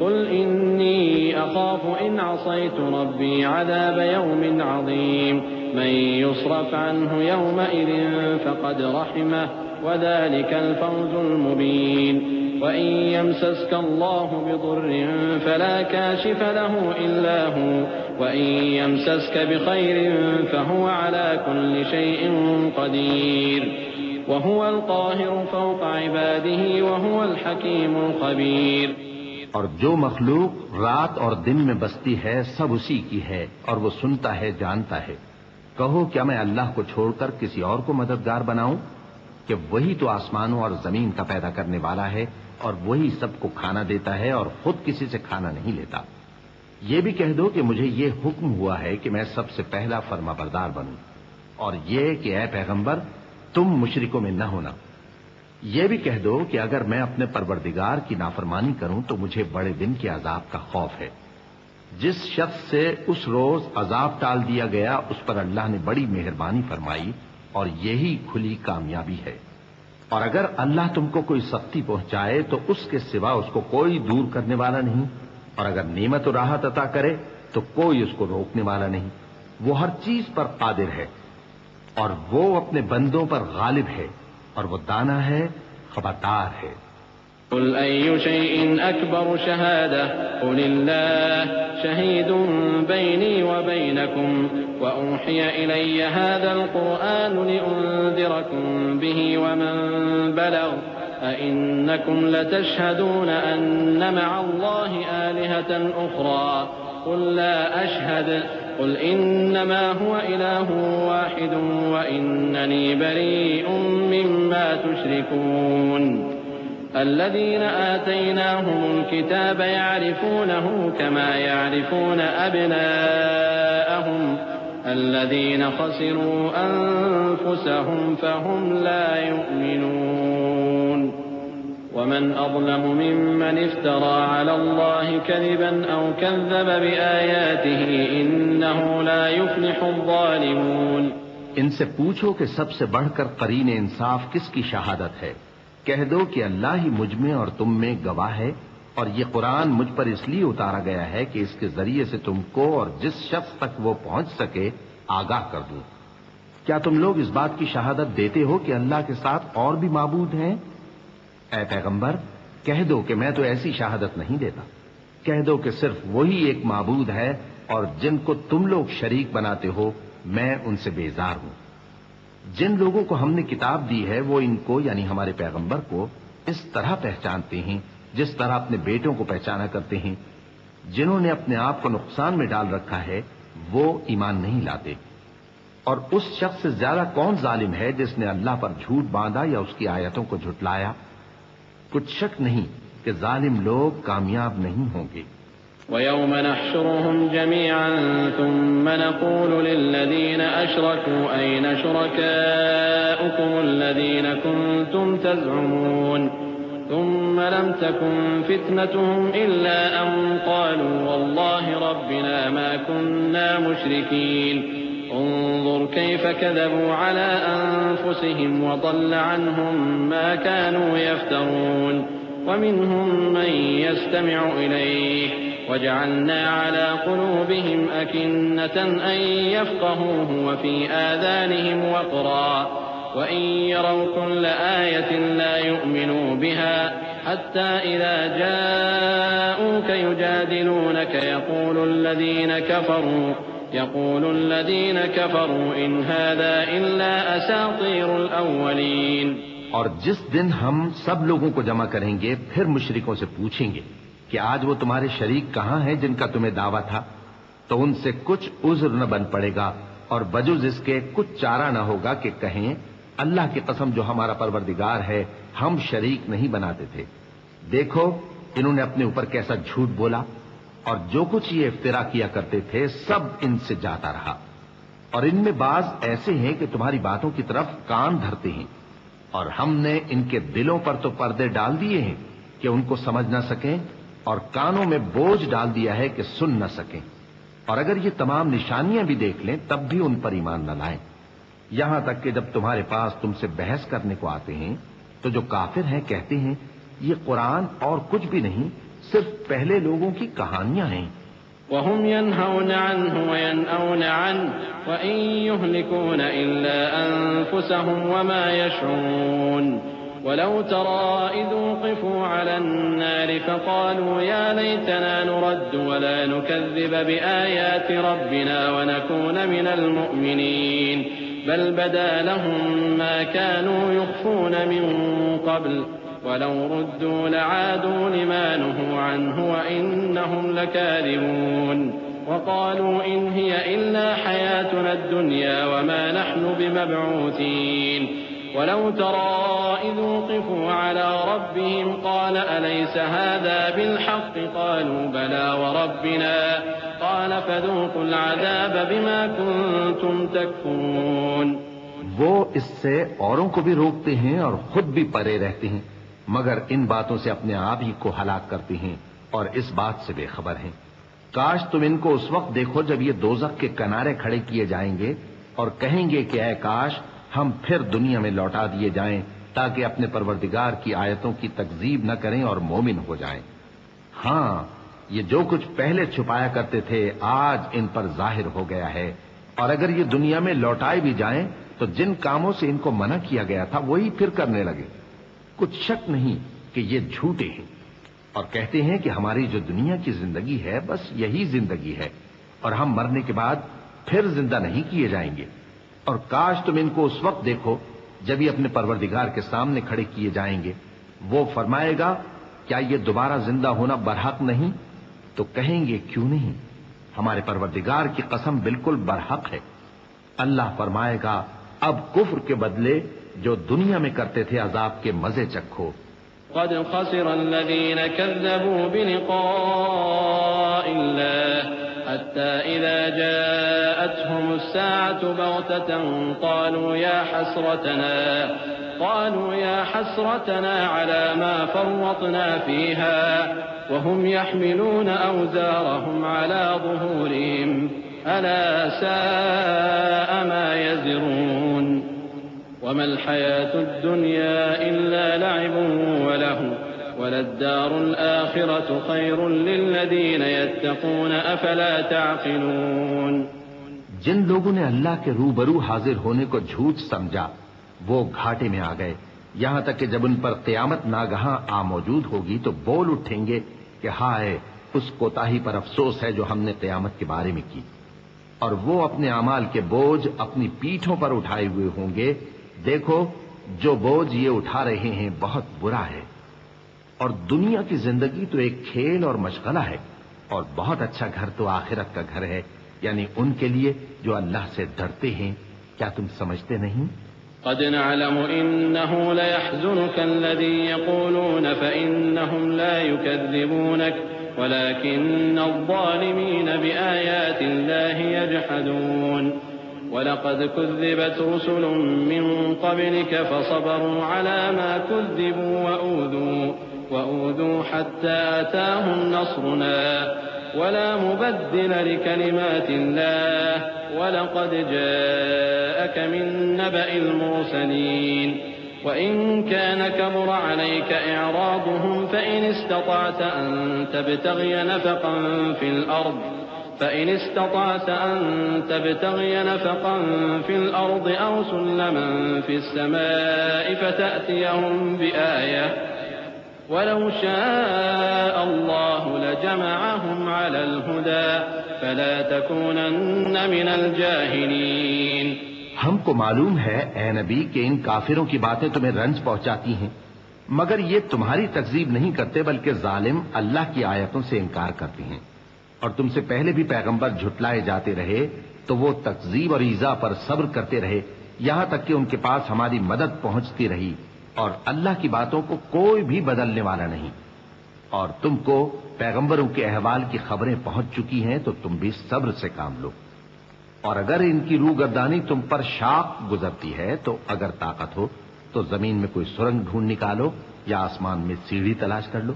[SPEAKER 1] قُلْ إِنِّي أَخَافُ إِنْ عَصَيْتُ رَبِّي عَذَابَ يَوْمٍ عَظِيمٍ مَنْ يُصْرَفْ عَنْهُ يَوْمَئِذٍ فَقَدْ رَحِمَهُ وَذَلِكَ الْفَوْزُ الْمُبِينُ وَإِنْ يَمْسَسْكَ اللَّهُ بِضُرٍّ فَلَا كَاشِفَ لَهُ إِلَّا هُوَ وَإِنْ يَمْسَسْكَ بِخَيْرٍ فَهُوَ عَلَى كُلِّ شَيْءٍ قَدِيرٌ وَهُوَ الْقَاهِرُ فَوْقَ عِبَادِهِ وَهُوَ الْحَكِيمُ الْخَبِيرُ۔
[SPEAKER 2] اور جو مخلوق رات اور دن میں بستی ہے سب اسی کی ہے اور وہ سنتا ہے جانتا ہے۔ کہو کیا میں اللہ کو چھوڑ کر کسی اور کو مددگار بناؤں کہ وہی تو آسمانوں اور زمین کا پیدا کرنے والا ہے اور وہی سب کو کھانا دیتا ہے اور خود کسی سے کھانا نہیں لیتا۔ یہ بھی کہہ دو کہ مجھے یہ حکم ہوا ہے کہ میں سب سے پہلا فرما بردار بنوں، اور یہ کہ اے پیغمبر تم مشرکوں میں نہ ہونا۔ یہ بھی کہہ دو کہ اگر میں اپنے پروردگار کی نافرمانی کروں تو مجھے بڑے دن کے عذاب کا خوف ہے۔ جس شخص سے اس روز عذاب ٹال دیا گیا اس پر اللہ نے بڑی مہربانی فرمائی اور یہی کھلی کامیابی ہے۔ اور اگر اللہ تم کو کوئی سختی پہنچائے تو اس کے سوا اس کو کوئی دور کرنے والا نہیں، اور اگر نعمت و راحت عطا کرے تو کوئی اس کو روکنے والا نہیں۔ وہ ہر چیز پر قادر ہے اور وہ اپنے بندوں پر غالب ہے اور وہ دانا ہے، خبردار ہے۔
[SPEAKER 1] قل أي شيء أكبر شهادة قل الله شهيد بيني وبينكم وأوحي إلي هذا القرآن لأنذركم به ومن بلغ أئنكم لتشهدون أن مع الله آلهة أخرى قل لا أشهد قل إنما هو إله واحد وإنني بريء مما تشركون الذين آتيناهم الكتاب يعرفونه كما يعرفون أبناءهم الذين خسروا أنفسهم فهم لا يؤمنون ومن أظلم ممن افترى على الله كذبا أو كذب بآياته إنه لا يفلح الظالمون۔
[SPEAKER 2] ان سے پوچھو کہ سب سے بڑھ کر قرین انصاف کس کی شہادت ہے؟ کہہ دو کہ اللہ ہی مجھ میں اور تم میں گواہ ہے، اور یہ قرآن مجھ پر اس لیے اتارا گیا ہے کہ اس کے ذریعے سے تم کو اور جس شخص تک وہ پہنچ سکے آگاہ کر دوں۔ کیا تم لوگ اس بات کی شہادت دیتے ہو کہ اللہ کے ساتھ اور بھی معبود ہیں؟ اے پیغمبر کہہ دو کہ میں تو ایسی شہادت نہیں دیتا۔ کہہ دو کہ صرف وہی ایک معبود ہے اور جن کو تم لوگ شریک بناتے ہو میں ان سے بیزار ہوں۔ جن لوگوں کو ہم نے کتاب دی ہے وہ ان کو یعنی ہمارے پیغمبر کو اس طرح پہچانتے ہیں جس طرح اپنے بیٹوں کو پہچانا کرتے ہیں۔ جنہوں نے اپنے آپ کو نقصان میں ڈال رکھا ہے وہ ایمان نہیں لاتے۔ اور اس شخص سے زیادہ کون ظالم ہے جس نے اللہ پر جھوٹ باندھا یا اس کی آیتوں کو جھٹلایا؟ کچھ شک نہیں کہ ظالم لوگ کامیاب نہیں ہوں گے۔
[SPEAKER 1] وَيَوْمَ نَحْشُرُهُمْ جَمِيعًا ثُمَّ نَقُولُ لِلَّذِينَ أَشْرَكُوا أَيْنَ شُرَكَاؤُكُمُ الَّذِينَ كُنتُمْ تَزْعُمُونَ ثُمَّ لَمْ تَكُنْ فِتْنَتُهُمْ إِلَّا أَنْ قَالُوا وَاللَّهِ رَبِّنَا مَا كُنَّا مُشْرِكِينَ انظر كيف كذبوا على أنفسهم وضل عنهم ما كانوا يفترون ومنهم من يستمع إليه وجعلنا على قلوبهم أكنة أن يفقهوه وفي آذانهم وقرا وإن يروا كل آية لا يؤمنوا بها حتى إذا جاءوك يجادلونك يقول الذين كفروا إن هذا إلا أساطير الأولين۔
[SPEAKER 2] اور جس دن ہم سب لوگوں کو جمع کریں گے پھر مشرکوں سے پوچھیں گے کہ آج وہ تمہارے شریک کہاں ہیں جن کا تمہیں دعویٰ تھا، تو ان سے کچھ عذر نہ بن پڑے گا اور بجز اس کے کچھ چارہ نہ ہوگا کہ کہیں اللہ کی قسم جو ہمارا پروردگار ہے ہم شریک نہیں بناتے تھے۔ دیکھو انہوں نے اپنے اوپر کیسا جھوٹ بولا، اور جو کچھ یہ افترا کیا کرتے تھے سب ان سے جاتا رہا۔ اور ان میں بعض ایسے ہیں کہ تمہاری باتوں کی طرف کان دھرتے ہیں، اور ہم نے ان کے دلوں پر تو پردے ڈال دیے ہیں کہ ان کو سمجھ نہ سکیں، اور کانوں میں بوجھ ڈال دیا ہے کہ سن نہ سکیں، اور اگر یہ تمام نشانیاں بھی دیکھ لیں تب بھی ان پر ایمان نہ لائیں، یہاں تک کہ جب تمہارے پاس تم سے بحث کرنے کو آتے ہیں تو جو کافر ہیں کہتے ہیں یہ قرآن اور کچھ بھی نہیں صرف پہلے لوگوں کی کہانیاں ہیں۔
[SPEAKER 1] وهم ينهون عنه وينأون عنه وإن يهلكون إلا أنفسهم وما يشعرون ولو ترى إذ وقفوا على النار فقالوا يا ليتنا نرد ولا نكذب بآيات ربنا ونكون من المؤمنين بل بدا لهم ما كانوا يخفون من قبل ولو ردوا لعادوا لما نهوا عنه وإنهم لكاذبون وقالوا إن هي إلا حياتنا الدنيا وما نحن بمبعوثين ولو ترى إذ وقفوا على ربهم قال أليس هذا بالحق قالوا بلى وربنا قال فذوقوا العذاب بما كنتم تكفرون۔
[SPEAKER 2] وہ اس سے اوروں کو بھی روکتے ہیں اور خود بھی پرے رہتے ہیں، مگر ان باتوں سے اپنے آپ ہی کو ہلاک کرتے ہیں اور اس بات سے بے خبر ہیں۔ کاش تم ان کو اس وقت دیکھو جب یہ دوزخ کے کنارے کھڑے کیے جائیں گے اور کہیں گے کہ اے کاش ہم پھر دنیا میں لوٹا دیے جائیں تاکہ اپنے پروردگار کی آیتوں کی تکذیب نہ کریں اور مومن ہو جائیں۔ ہاں، یہ جو کچھ پہلے چھپایا کرتے تھے آج ان پر ظاہر ہو گیا ہے، اور اگر یہ دنیا میں لوٹائے بھی جائیں تو جن کاموں سے ان کو منع کیا گیا تھا وہی پھر کرنے لگے۔ کچھ شک نہیں کہ یہ جھوٹے ہیں، اور کہتے ہیں کہ ہماری جو دنیا کی زندگی ہے بس یہی زندگی ہے اور ہم مرنے کے بعد پھر زندہ نہیں کیے جائیں گے۔ اور کاش تم ان کو اس وقت دیکھو جب یہ اپنے پروردگار کے سامنے کھڑے کیے جائیں گے، وہ فرمائے گا کیا یہ دوبارہ زندہ ہونا برحق نہیں؟ تو کہیں گے کیوں نہیں، ہمارے پروردگار کی قسم بالکل برحق ہے۔ اللہ فرمائے گا اب کفر کے بدلے جو دنیا میں کرتے تھے عذاب کے مزے چکھو۔
[SPEAKER 1] قد خسر الذين كذبوا بلقاء الله حتى إذا جاءتهم الساعة بغتة قالوا يا حسرتنا على ما فرطنا فيها وهم يحملون أوزارهم على ظهورهم ألا ساء ما يزرون وما الحياة الدنيا إلا لعب ولهو وللدار الآخرة خير للذين يتقون أفلا تعقلون۔
[SPEAKER 2] جن لوگوں نے اللہ کے روبرو حاضر ہونے کو جھوٹ سمجھا وہ گھاٹے میں آ گئے، یہاں تک کہ جب ان پر قیامت ناگہاں آ موجود ہوگی تو بول اٹھیں گے کہ ہائے اس کوتاہی پر افسوس ہے جو ہم نے قیامت کے بارے میں کی، اور وہ اپنے اعمال کے بوجھ اپنی پیٹھوں پر اٹھائے ہوئے ہوں گے۔ دیکھو جو بوجھ یہ اٹھا رہے ہیں بہت برا ہے، اور دنیا کی زندگی تو ایک کھیل اور مشغلہ ہے، اور بہت اچھا گھر تو آخرت کا گھر ہے، یعنی ان کے لیے جو اللہ سے ڈرتے ہیں۔ کیا تم سمجھتے نہیں؟
[SPEAKER 1] قد نعلم إنه ليحزنك الذي يقولون فإنهم لا يكذبونك ولكن الظالمين بآيات الله يجحدون ولقد كذبت رسل من قبلك فصبروا على ما كذبوا وأوذوا حتى أتاهم نصرنا ولا مبدل لكلمات الله ولقد جاءك من نبأ المرسلين وإن كان كبر عليك إعراضهم فإن استطعت أن تبتغي نفقا في الأرض أو سلما في السماء فتأتيهم بآية ولو شاء الله لجمعهم على الهدى فلا تكونن من الجاهلين۔
[SPEAKER 2] ہم کو معلوم ہے اے نبی کہ ان کافروں کی باتیں تمہیں رنج پہنچاتی ہیں، مگر یہ تمہاری تکذیب نہیں کرتے بلکہ ظالم اللہ کی آیتوں سے انکار کرتے ہیں، اور تم سے پہلے بھی پیغمبر جھٹلائے جاتے رہے تو وہ تکذیب اور ایذا پر صبر کرتے رہے یہاں تک کہ ان کے پاس ہماری مدد پہنچتی رہی، اور اللہ کی باتوں کو کوئی بھی بدلنے والا نہیں۔ اور تم کو پیغمبروں کے احوال کی خبریں پہنچ چکی ہیں تو تم بھی صبر سے کام لو، اور اگر ان کی روگردانی تم پر شاق گزرتی ہے تو اگر طاقت ہو تو زمین میں کوئی سرنگ ڈھونڈ نکالو یا آسمان میں سیڑھی تلاش کر لو،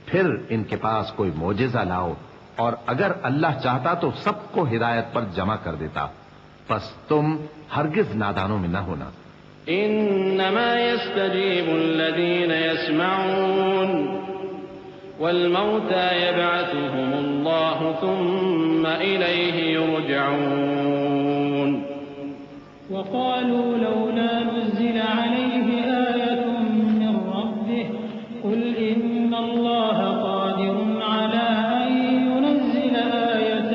[SPEAKER 2] پھر ان کے پاس کوئی معجزہ لاؤ، اور اگر اللہ چاہتا تو سب کو ہدایت پر جمع کر دیتا، پس تم ہرگز نادانوں میں نہ ہونا۔
[SPEAKER 1] انما يستجيب الذين يسمعون والموتى يبعثهم الله ثم إليه يرجعون۔
[SPEAKER 3] وقالوا لولا نزل عليه آية من ربه قل إن الله قادر على أن ينزل آية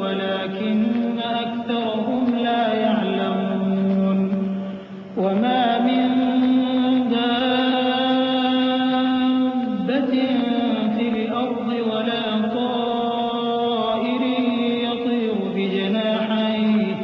[SPEAKER 3] ولكن أكثرهم لا يعلمون۔ وما من دابة في الأرض ولا طائر يطير بجناحيه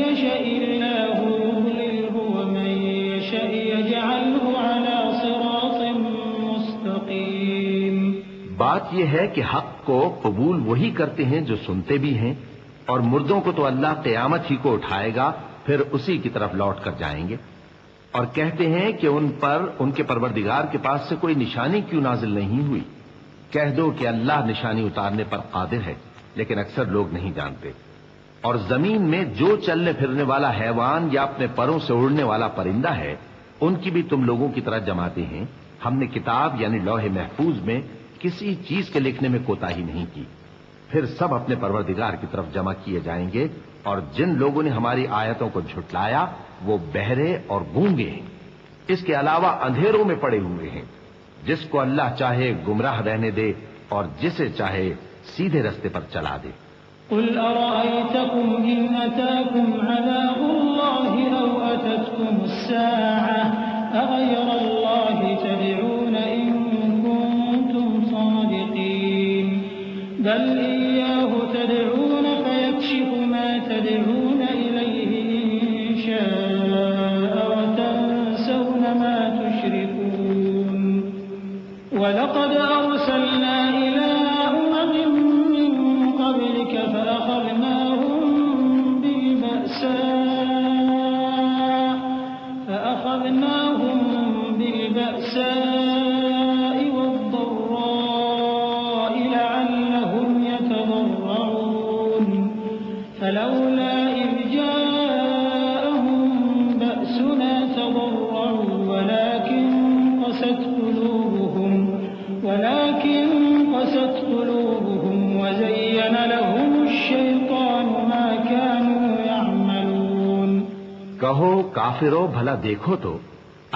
[SPEAKER 3] يشأ الله يضلله ومن يشأ يجعله على صراط مستقيم.
[SPEAKER 2] بات یہ ہے کہ حق کو قبول وہی کرتے ہیں جو سنتے بھی ہیں، اور مردوں کو تو اللہ قیامت ہی کو اٹھائے گا، پھر اسی کی طرف لوٹ کر جائیں گے. اور کہتے ہیں کہ ان پر ان کے پروردگار کے پاس سے کوئی نشانی کیوں نازل نہیں ہوئی. کہہ دو کہ اللہ نشانی اتارنے پر قادر ہے، لیکن اکثر لوگ نہیں جانتے. اور زمین میں جو چلنے پھرنے والا حیوان یا اپنے پروں سے اڑنے والا پرندہ ہے، ان کی بھی تم لوگوں کی طرح جماتے ہیں. ہم نے کتاب یعنی لوح محفوظ میں کسی چیز کے لکھنے میں کوتاہی نہیں کی. پھر سب اپنے پروردگار کی طرف جمع کیے جائیں گے. اور جن لوگوں نے ہماری آیتوں کو جھٹلایا وہ بہرے اور گونگے ہیں، اس کے علاوہ اندھیروں میں پڑے ہوئے ہیں. جس کو اللہ چاہے گمراہ رہنے دے اور جسے چاہے سیدھے رستے پر چلا دے.
[SPEAKER 3] قل أرأيتكم إن أتاكم عذاب الله أو أتتكم الساعة أغير الله تدعون إن كنتم صادقين بل إياه تدعون فيكشف ما تدعون إليه إن شاء وتنسون ما تشركون. ولقد أرسلنا إلى أمم من قبلك فأخذناهم بالبأساء والضراء لعلهم يتضرعون. فلولا إذ جاءهم بأسنا تضرعوا ولكن قست قلوبهم وزين لهم الشيطان ما كانوا يعملون.
[SPEAKER 2] کہو کافرو بھلا دیکھو تو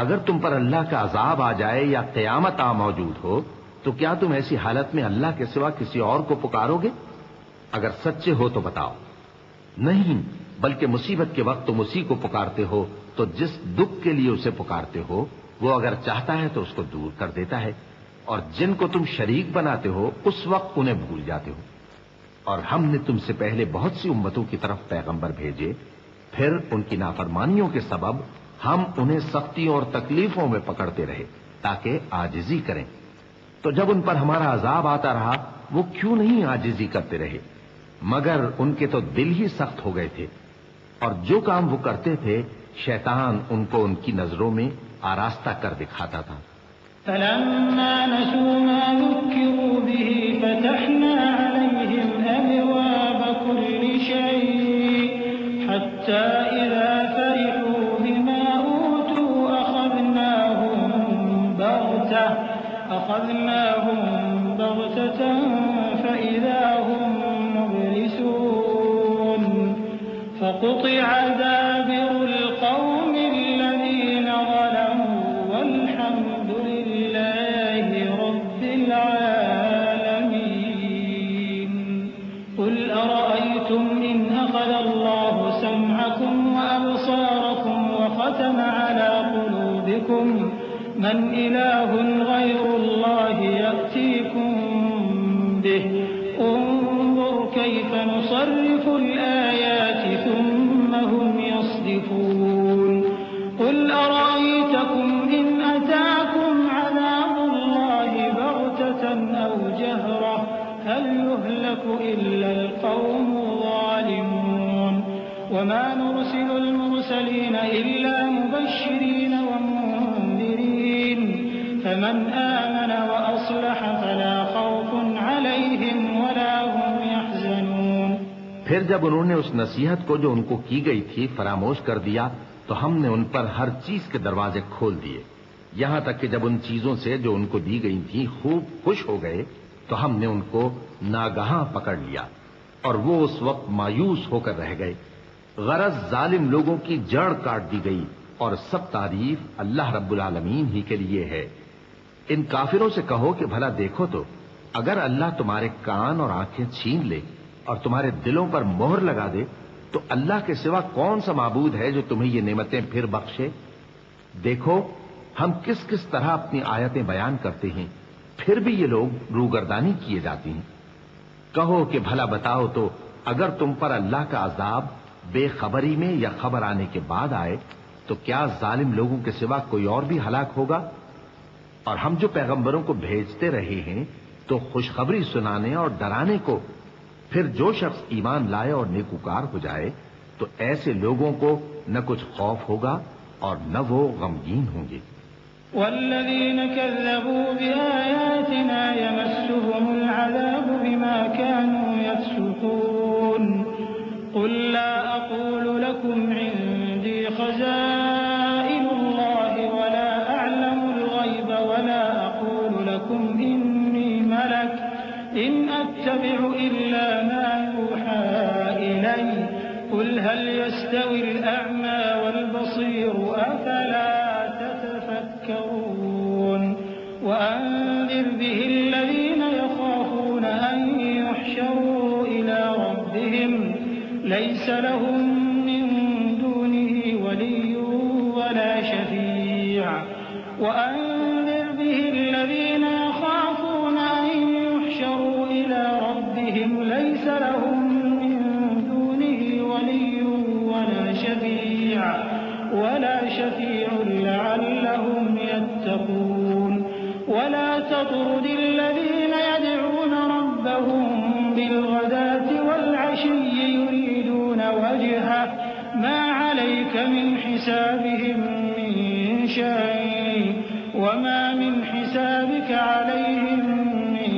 [SPEAKER 2] اگر تم پر اللہ کا عذاب آ جائے یا قیامت آ موجود ہو تو کیا تم ایسی حالت میں اللہ کے سوا کسی اور کو پکارو گے؟ اگر سچے ہو تو بتاؤ. نہیں، بلکہ مصیبت کے وقت تم اسی کو پکارتے ہو، تو جس دکھ کے لیے اسے پکارتے ہو وہ اگر چاہتا ہے تو اس کو دور کر دیتا ہے، اور جن کو تم شریک بناتے ہو اس وقت انہیں بھول جاتے ہو. اور ہم نے تم سے پہلے بہت سی امتوں کی طرف پیغمبر بھیجے، پھر ان کی نافرمانیوں کے سبب ہم انہیں سختیوں اور تکلیفوں میں پکڑتے رہے تاکہ عاجزی کریں. تو جب ان پر ہمارا عذاب آتا رہا وہ کیوں نہیں عاجزی کرتے رہے؟ مگر ان کے تو دل ہی سخت ہو گئے تھے، اور جو کام وہ کرتے تھے شیطان ان کو ان کی نظروں میں آراستہ کر دکھاتا تھا.
[SPEAKER 3] فلما نسوا ما ذكروا به فتحنا عليهم أبواب كل شيء حتى إذا فرحوا بما أوتوا أخذناهم بغتة فإذا هم مبلسون. فقطع دابر القوم الذين ظلموا والحمد لله رب العالمين. قل أرأيتم إن أخذ الله سمعكم وأبصاركم وختم على قلوبكم من إله غير الله يأتيكم به انظر كيف نصرف الآيات ثم هم يصدفون. قل أرأيتكم إن أتاكم عذاب الله بغتة أو جهرة هل يهلك إلا القوم الظالمون. وما نرسل المرسلين إلا مبشرين ومنذرين فمن آمن وأصلح فلا خوف عليهم ولا هم يحزنون.
[SPEAKER 2] پھر جب انہوں نے اس نصیحت کو جو ان کو کی گئی تھی فراموش کر دیا تو ہم نے ان پر ہر چیز کے دروازے کھول دیے، یہاں تک کہ جب ان چیزوں سے جو ان کو دی گئی تھی خوب خوش ہو گئے تو ہم نے ان کو ناگہاں پکڑ لیا اور وہ اس وقت مایوس ہو کر رہ گئے. غرض ظالم لوگوں کی جڑ کاٹ دی گئی اور سب تعریف اللہ رب العالمین ہی کے لیے ہے. ان کافروں سے کہو کہ بھلا دیکھو تو اگر اللہ تمہارے کان اور آنکھیں چھین لے اور تمہارے دلوں پر مہر لگا دے تو اللہ کے سوا کون سا معبود ہے جو تمہیں یہ نعمتیں پھر بخشے؟ دیکھو ہم کس کس طرح اپنی آیتیں بیان کرتے ہیں، پھر بھی یہ لوگ روگردانی کیے جاتی ہیں. کہو کہ بھلا بتاؤ تو اگر تم پر اللہ کا عذاب بے خبری میں یا خبر آنے کے بعد آئے تو کیا ظالم لوگوں کے سوا کوئی اور بھی ہلاک ہوگا؟ اور ہم جو پیغمبروں کو بھیجتے رہے ہیں تو خوشخبری سنانے اور ڈرانے کو، پھر جو شخص ایمان لائے اور نیکوکار ہو جائے تو ایسے لوگوں کو نہ کچھ خوف ہوگا اور نہ وہ غمگین ہوں گے۔
[SPEAKER 3] والذین کذبوا بآیاتنا یمسهم العذاب بما كانوا یفسقون قل لا اقول لكم عندي خزائن الله ولا اعلم الغیب ولا اقول لكم انی ملک ان اتبع الا ما يوحى الي قل هل يستوي الاعمى والبصير افلا تتفكرون وانذر به الذين يخافون ان يحشروا الى ربهم ليس لهم من دونه ولي ولا شفيع وانذر به الذين يخافون ان يحشروا الى ربهم ليس لهم من دونه ولي ولا شفيع لعلهم يتقون ولا تطرد الذين يدعون ربهم بالغداة والعشي يريدون وجهه ما عليك من حسابهم من شيء وما من حسابك عليهم من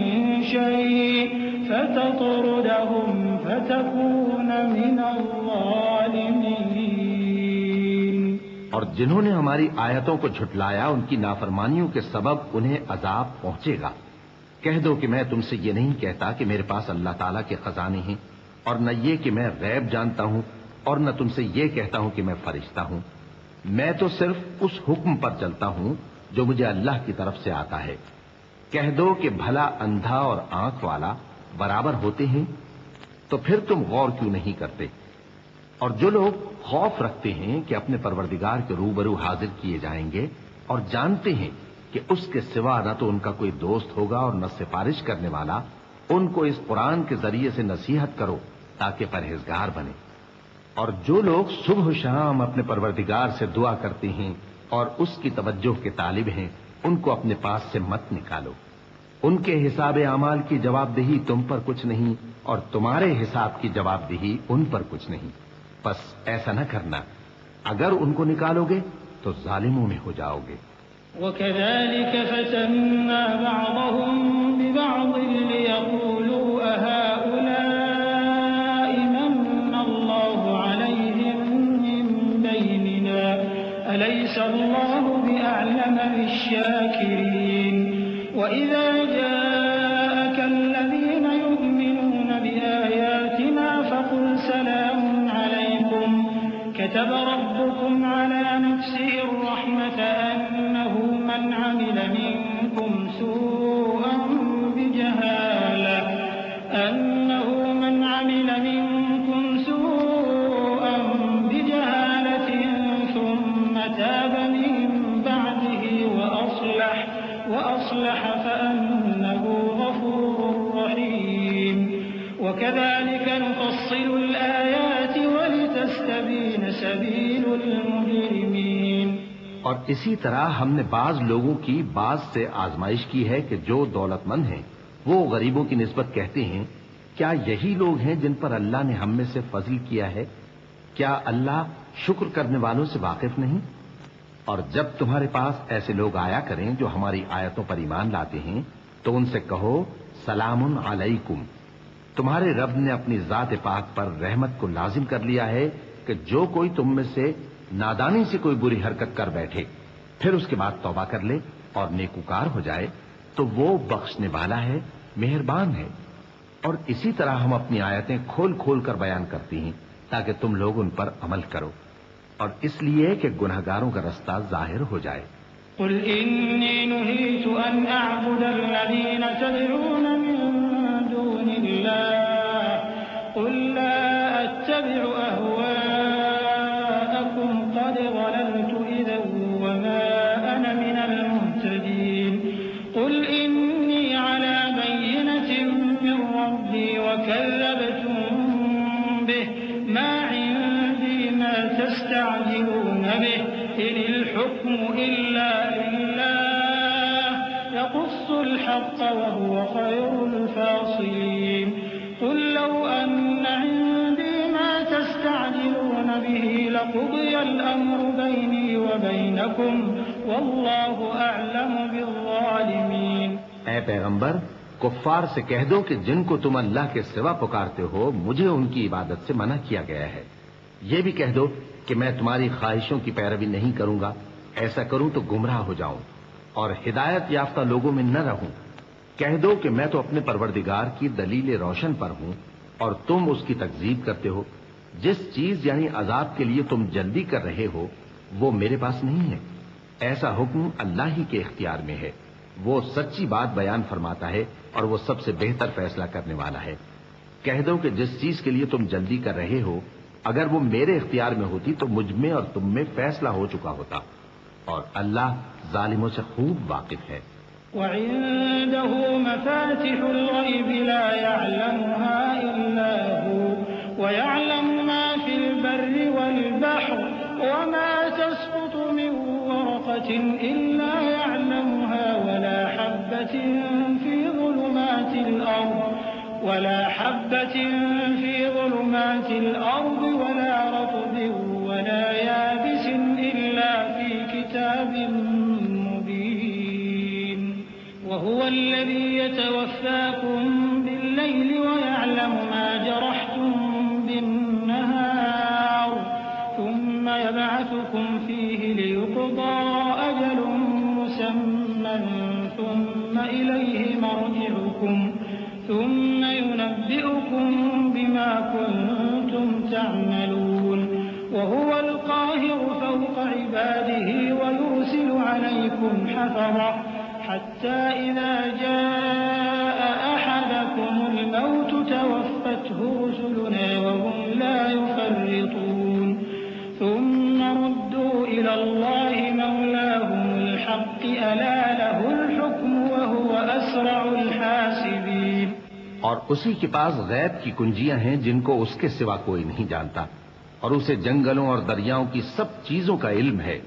[SPEAKER 3] شيء فتطردهم فتكون من الظالمين۔
[SPEAKER 2] اور جنہوں نے ہماری آیتوں کو جھٹلایا ان کی نافرمانیوں کے سبب انہیں عذاب پہنچے گا۔ کہہ دو کہ میں تم سے یہ نہیں کہتا کہ میرے پاس اللہ تعالیٰ کے خزانے ہیں، اور نہ یہ کہ میں غیب جانتا ہوں، اور نہ تم سے یہ کہتا ہوں کہ میں فرشتہ ہوں۔ میں تو صرف اس حکم پر چلتا ہوں جو مجھے اللہ کی طرف سے آتا ہے۔ کہہ دو کہ بھلا اندھا اور آنکھ والا برابر ہوتے ہیں؟ تو پھر تم غور کیوں نہیں کرتے؟ اور جو لوگ خوف رکھتے ہیں کہ اپنے پروردگار کے روبرو حاضر کیے جائیں گے اور جانتے ہیں کہ اس کے سوا نہ تو ان کا کوئی دوست ہوگا اور نہ سفارش کرنے والا، ان کو اس قرآن کے ذریعے سے نصیحت کرو تاکہ پرہیزگار بنے۔ اور جو لوگ صبح و شام اپنے پروردگار سے دعا کرتے ہیں اور اس کی توجہ کے طالب ہیں، ان کو اپنے پاس سے مت نکالو۔ ان کے حساب اعمال کی جواب دہی تم پر کچھ نہیں، اور تمہارے حساب کی جواب دہی ان پر کچھ نہیں۔ بس ایسا نہ کرنا، اگر ان کو نکالو گے تو ظالموں میں ہو جاؤ گے۔
[SPEAKER 3] وَكَذَلِكَ فَتَنَّا بَعْضَهُم بِبَعْضٍ لِيَقُولُوا أَهَٰؤُلَاءِ مَنَّ اللَّهُ عَلَيْهِم مِّن بَيْنِنَا أَلَيْسَ اللَّهُ بِأَعْلَمَ بِالشَّاكِرِينَ وَإِذَا جَاءَكَ الَّذِينَ يُؤْمِنُونَ بِآيَاتِنَا فَقُلْ سَلَامٌ عَلَيْكُمْ كتب ربكم على نفسه الرحمة أنه من عمل منكم سوءا بجهالة ثم تاب من بعده وأصلح فأنه غفور رحيم وكذلك نفصل الآيات ولتستبين سبيل المجرمين۔
[SPEAKER 2] اور اسی طرح ہم نے بعض لوگوں کی بعض سے آزمائش کی ہے کہ جو دولت مند ہیں وہ غریبوں کی نسبت کہتے ہیں کیا یہی لوگ ہیں جن پر اللہ نے ہم میں سے فضل کیا ہے؟ کیا اللہ شکر کرنے والوں سے واقف نہیں؟ اور جب تمہارے پاس ایسے لوگ آیا کریں جو ہماری آیتوں پر ایمان لاتے ہیں تو ان سے کہو سلام علیکم، تمہارے رب نے اپنی ذات پاک پر رحمت کو لازم کر لیا ہے کہ جو کوئی تم میں سے نادانی سے کوئی بری حرکت کر بیٹھے پھر اس کے بعد توبہ کر لے اور نیکوکار ہو جائے تو وہ بخشنے والا ہے، مہربان ہے۔ اور اسی طرح ہم اپنی آیتیں کھول کھول کر بیان کرتی ہیں تاکہ تم لوگ ان پر عمل کرو، اور اس لیے کہ گنہگاروں کا رستہ ظاہر ہو جائے۔
[SPEAKER 3] قل إني نهيت أن أعبد الذين تدعون من دون الله قل لا أتبع أهواءكم قد ضللت إذا وما أنا من المهتدين قل إني على بينة من ربي وكذبتم به ما عندي تستعجلون به إن الحكم إلا لله يقص الحق وهو خير الفاصلين قل لو أن عندي ما تستعجلون به لقضي الأمر بيني وبينكم والله أعلم بالظالمين.
[SPEAKER 2] اے پیغمبر، کفار سے کہہ دو کہ جن کو تم اللہ کے سوا پکارتے ہو مجھے ان کی عبادت سے منع کیا گیا ہے. یہ بھی کہہ دو کہ میں تمہاری خواہشوں کی پیروی نہیں کروں گا. ایسا کروں تو گمراہ ہو جاؤں اور ہدایت یافتہ لوگوں میں نہ رہوں. کہہ دو کہ میں تو اپنے پروردگار کی دلیل روشن پر ہوں اور تم اس کی تکذیب کرتے ہو. جس چیز یعنی عذاب کے لیے تم جلدی کر رہے ہو وہ میرے پاس نہیں ہے. ایسا حکم اللہ ہی کے اختیار میں ہے. وہ سچی بات بیان فرماتا ہے اور وہ سب سے بہتر فیصلہ کرنے والا ہے. کہہ دو کہ جس چیز کے لیے تم جلدی کر رہے ہو اگر وہ میرے اختیار میں ہوتی تو مجھ میں اور تم میں فیصلہ ہو چکا ہوتا اور اللہ ظالموں سے خوب واقف ہے.
[SPEAKER 3] وعنده مفاتح الغيب لا يعلمها إلا هو ويعلم ما في البر والبحر وما تسقط من ورقة إلا يعلمها ولا حبة في ظلمات الأرض ولا رطب ولا يابس إلا في كتاب مبين. وهو الذي يتوفاكم بالليل ويعلم ما جرحتم بالنهار ثم يبعثكم فيه ليقضى أجل مسمى ثم إليه مرجعكم ثم ينبئكم بما كنتم تعملون. وهو القاهر فوق عباده ويرسل عليكم حفظة حتى إذا جاء أحدكم الموت توفته رسلنا وهم لا يفرطون ثم ردوا إلى الله مولاهم الحق ألا له الحكم وهو أسرع الحاسبين.
[SPEAKER 2] اور اسی کے پاس غیب کی کنجیاں ہیں جن کو اس کے سوا کوئی نہیں جانتا اور اسے جنگلوں اور دریاؤں کی سب چیزوں کا علم ہے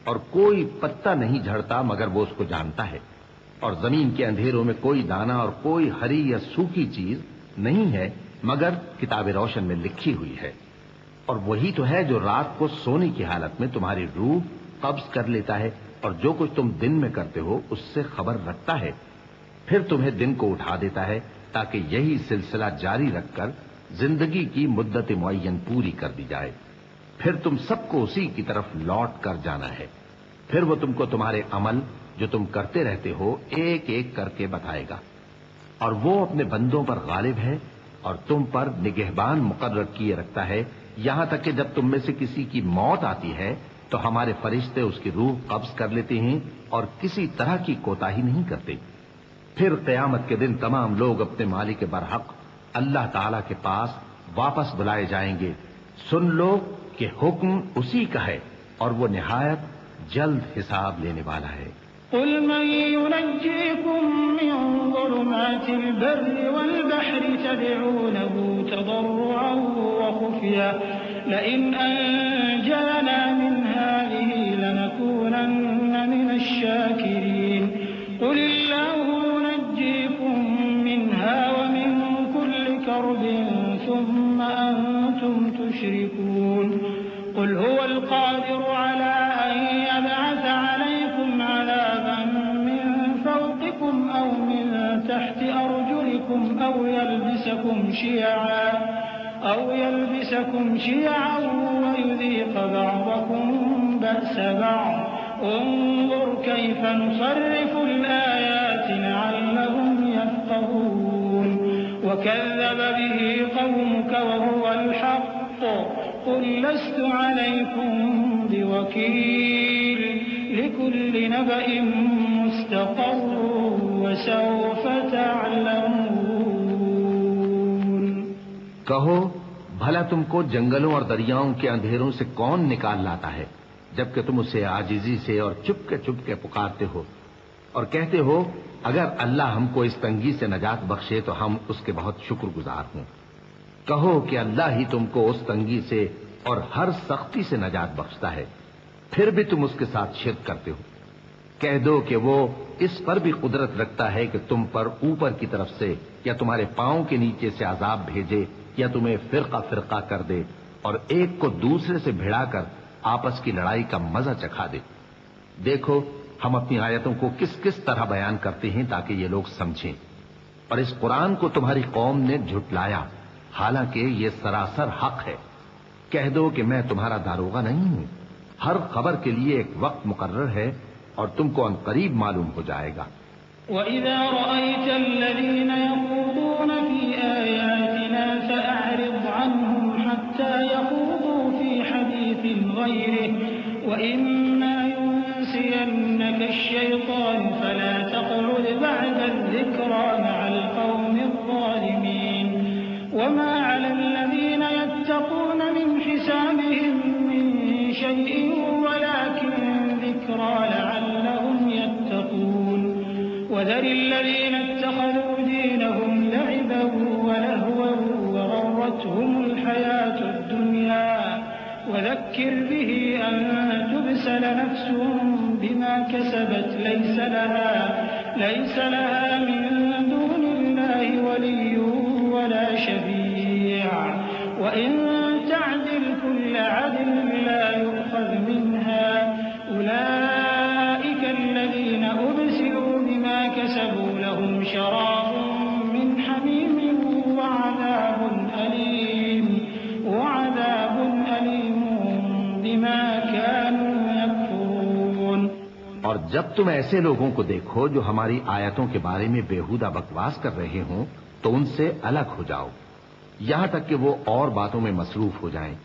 [SPEAKER 2] اور کوئی پتا نہیں جھڑتا مگر وہ اس کو جانتا ہے اور زمین کے اندھیروں میں کوئی دانہ اور کوئی ہری یا سوکھی چیز نہیں ہے مگر کتاب روشن میں لکھی ہوئی ہے. اور وہی تو ہے جو رات کو سونے کی حالت میں تمہاری روح قبض کر لیتا ہے اور جو کچھ تم دن میں کرتے ہو اس سے خبر رکھتا ہے. پھر تمہیں دن کو اٹھا دیتا ہے تاکہ یہی سلسلہ جاری رکھ کر زندگی کی مدت معین پوری کر دی جائے. پھر تم سب کو اسی کی طرف لوٹ کر جانا ہے. پھر وہ تم کو تمہارے عمل جو تم کرتے رہتے ہو ایک ایک کر کے بتائے گا. اور وہ اپنے بندوں پر غالب ہے اور تم پر نگہبان مقرر کیے رکھتا ہے یہاں تک کہ جب تم میں سے کسی کی موت آتی ہے تو ہمارے فرشتے اس کی روح قبض کر لیتے ہیں اور کسی طرح کی کوتاہی نہیں کرتے. پھر قیامت کے دن تمام لوگ اپنے مالک برحق اللہ تعالی کے پاس واپس بلائے جائیں گے. سن لو کہ حکم اسی کا ہے اور وہ نہایت جلد حساب لینے والا ہے.
[SPEAKER 3] قل من ينجيكم من ظلمات البر والبحر تدعونه تضرعا وخفيا لئن أنجانا من هذه لنكونن من الشاكرين. قل الله ينجيكم منها ومن كل كرب ثم أنتم تشركون. قل هو القادر على أن يبعث عليكم عذابا من فوقكم أو من تحت أرجلكم أو يلبسكم شيعا ويذيق بعضكم بأس بعض. انظر كيف نصرف الآيات لعلهم يفقهون. وكذب به قومك وهو الحق قل لست عليكم بوكيل لكل نبأ مستقر وسوف تعلمون.
[SPEAKER 2] کہو بھلا تم کو جنگلوں اور دریاؤں کے اندھیروں سے کون نکال لاتا ہے جبکہ تم اسے عاجزی سے اور چپ کے پکارتے ہو اور کہتے ہو اگر اللہ ہم کو اس تنگی سے نجات بخشے تو ہم اس کے بہت شکر گزار ہوں. کہو کہ اللہ ہی تم کو اس تنگی سے اور ہر سختی سے نجات بخشتا ہے، پھر بھی تم اس کے ساتھ شرک کرتے ہو۔ کہہ دو کہ وہ اس پر بھی قدرت رکھتا ہے کہ تم پر اوپر کی طرف سے یا تمہارے پاؤں کے نیچے سے عذاب بھیجے یا تمہیں فرقہ فرقہ کر دے اور ایک کو دوسرے سے بھڑا کر آپس کی لڑائی کا مزہ چکھا دے۔ دیکھو ہم اپنی آیتوں کو کس کس طرح بیان کرتے ہیں تاکہ یہ لوگ سمجھیں، اور اس قرآن کو تمہاری قوم نے جھٹلایا حالانکہ یہ سراسر حق ہے۔ کہہ دو کہ میں تمہارا داروغہ نہیں ہوں، ہر خبر کے لیے ایک وقت مقرر ہے اور تم کو ان قریب معلوم ہو جائے گا۔
[SPEAKER 3] وَإِذَا رَأَيْتَ الَّذِينَ يَخُوضُونَ فِي آيَاتِنَا فَأَعْرِضْ عَنْهُمْ حَتَّى يَخُوضُوا فِي حَدِيثٍ غَيْرِهِ وَإِمَّا يُنسِيَنَّكَ الشَّيْطَانُ فَلَا تَقْعُدْ بَعْدَ الذِّكْرَىٰ مَعَ الْقَوْمِ الظَّالِمِينَ وَمَا عَلَى الَّذِينَ يَتَّقُونَ مِنْ حِسَابِهِم مِّن شَيْءٍ وَلَٰكِن ذِكْرَىٰ لَعَلَّهُمْ يَتَّقُونَ وَذَرِ الَّذِينَ اتَّخَذُوا دِينَهُمْ لَعِبًا وَلَهْوًا وَغَرَّتْهُمُ الْحَيَاةُ الدُّنْيَا وَذَكِّرْ بِهِ أَن تُبْسَلَ نَفْسٌ بِمَا كَسَبَتْ لَيْسَ لَهَا مِن دُونِ اللَّهِ وَلِيٌّ وَلَا شَفِيعٌ وَإِن تَعْدِلْ كُلَّ عَدْلٍ لَّا يُؤْخَذْ مِنْهَا أُولَٰئِكَ الَّذِينَ أُبْسِلُوا بِمَا كَسَبُوا لَهُمْ شَرَابٌ مِّنْ حَمِيمٍ وَعَذَابٌ أَلِيمٌ بِمَا كَانُوا يَكْفُرُونَ۔
[SPEAKER 2] اور جب تم ایسے لوگوں کو دیکھو جو ہماری آیتوں کے بارے میں بےہودہ بکواس کر رہے ہوں تو ان سے الگ ہو جاؤ یہاں تک کہ وہ اور باتوں میں مصروف ہو جائیں،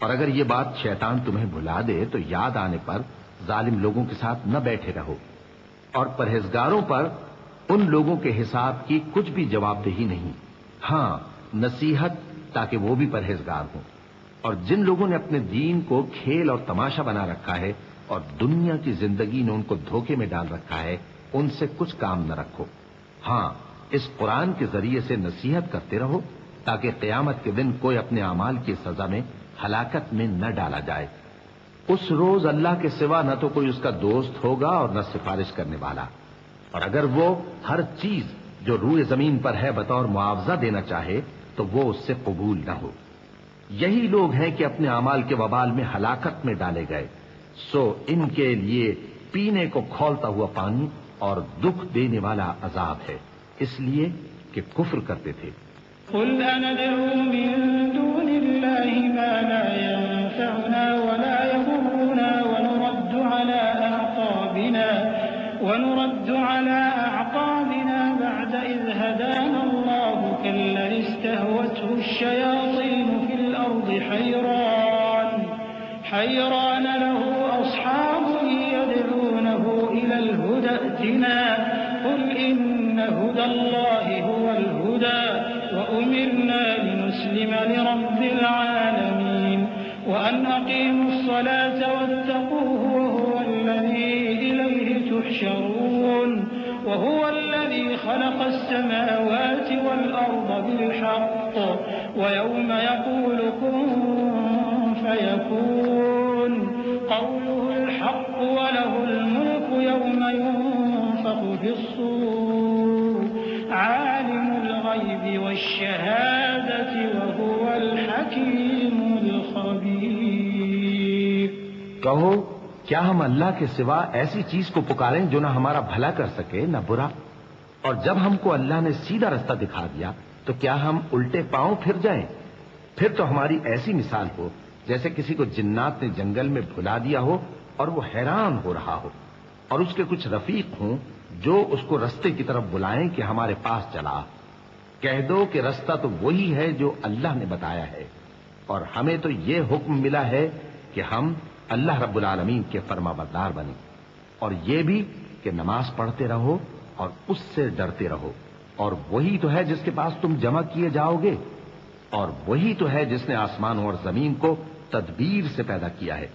[SPEAKER 2] اور اگر یہ بات شیطان تمہیں بھلا دے تو یاد آنے پر ظالم لوگوں کے ساتھ نہ بیٹھے رہو، اور پرہیزگاروں پر ان لوگوں کے حساب کی کچھ بھی جواب دہی نہیں، ہاں نصیحت تاکہ وہ بھی پرہیزگار ہوں۔ اور جن لوگوں نے اپنے دین کو کھیل اور تماشا بنا رکھا ہے اور دنیا کی زندگی نے ان کو دھوکے میں ڈال رکھا ہے، ان سے کچھ کام نہ رکھو، ہاں اس قرآن کے ذریعے سے نصیحت کرتے رہو تاکہ قیامت کے دن کوئی اپنے اعمال کی سزا میں ہلاکت میں نہ ڈالا جائے۔ اس روز اللہ کے سوا نہ تو کوئی اس کا دوست ہوگا اور نہ سفارش کرنے والا، اور اگر وہ ہر چیز جو روئے زمین پر ہے بطور معاوضہ دینا چاہے تو وہ اس سے قبول نہ ہو۔ یہی لوگ ہیں کہ اپنے اعمال کے وبال میں ہلاکت میں ڈالے گئے، سو ان کے لیے پینے کو کھولتا ہوا پانی اور دکھ دینے والا عذاب ہے، اس لیے کہ کفر کرتے تھے۔
[SPEAKER 3] قُلْ أَنَدْعُو مِن دُونِ اللَّهِ مَا لَا يَنفَعُنَا وَلَا يَضُرُّنَا ونرد على أعقابنا بعد إذ هدانا الله كالذي استهوته الشياطين في الأرض حيران له أصحاب يدعونه إلى الهدى ائتنا قل إن هدى الله هو الهدى وأمرنا لنسلم لرب العالمين وأن أقيموا الصلاة واتقوه وهو الذي إليه تحشرون وهو الذي خلق السماوات والأرض بالحق ويوم يقول كن فيكون قوله الحق وله الملك يوم ينفخ في الصور عالم الغيب والشهادة وهو الحكيم الخبير۔
[SPEAKER 2] کہو کیا ہم اللہ کے سوا ایسی چیز کو پکاریں جو نہ ہمارا بھلا کر سکے نہ برا؟ اور جب ہم کو اللہ نے سیدھا رستہ دکھا دیا تو کیا ہم الٹے پاؤں پھر جائیں؟ پھر تو ہماری ایسی مثال ہو جیسے کسی کو جنات نے جنگل میں بھلا دیا ہو اور وہ حیران ہو رہا ہو، اور اس کے کچھ رفیق ہوں جو اس کو رستے کی طرف بلائیں کہ ہمارے پاس چلا۔ کہہ دو کہ رستہ تو وہی ہے جو اللہ نے بتایا ہے، اور ہمیں تو یہ حکم ملا ہے کہ ہم اللہ رب العالمین کے فرما بردار بنیں، اور یہ بھی کہ نماز پڑھتے رہو اور اس سے ڈرتے رہو، اور وہی تو ہے جس کے پاس تم جمع کیے جاؤ گے، اور وہی تو ہے جس نے آسمانوں اور زمین کو تدبیر سے پیدا کیا ہے،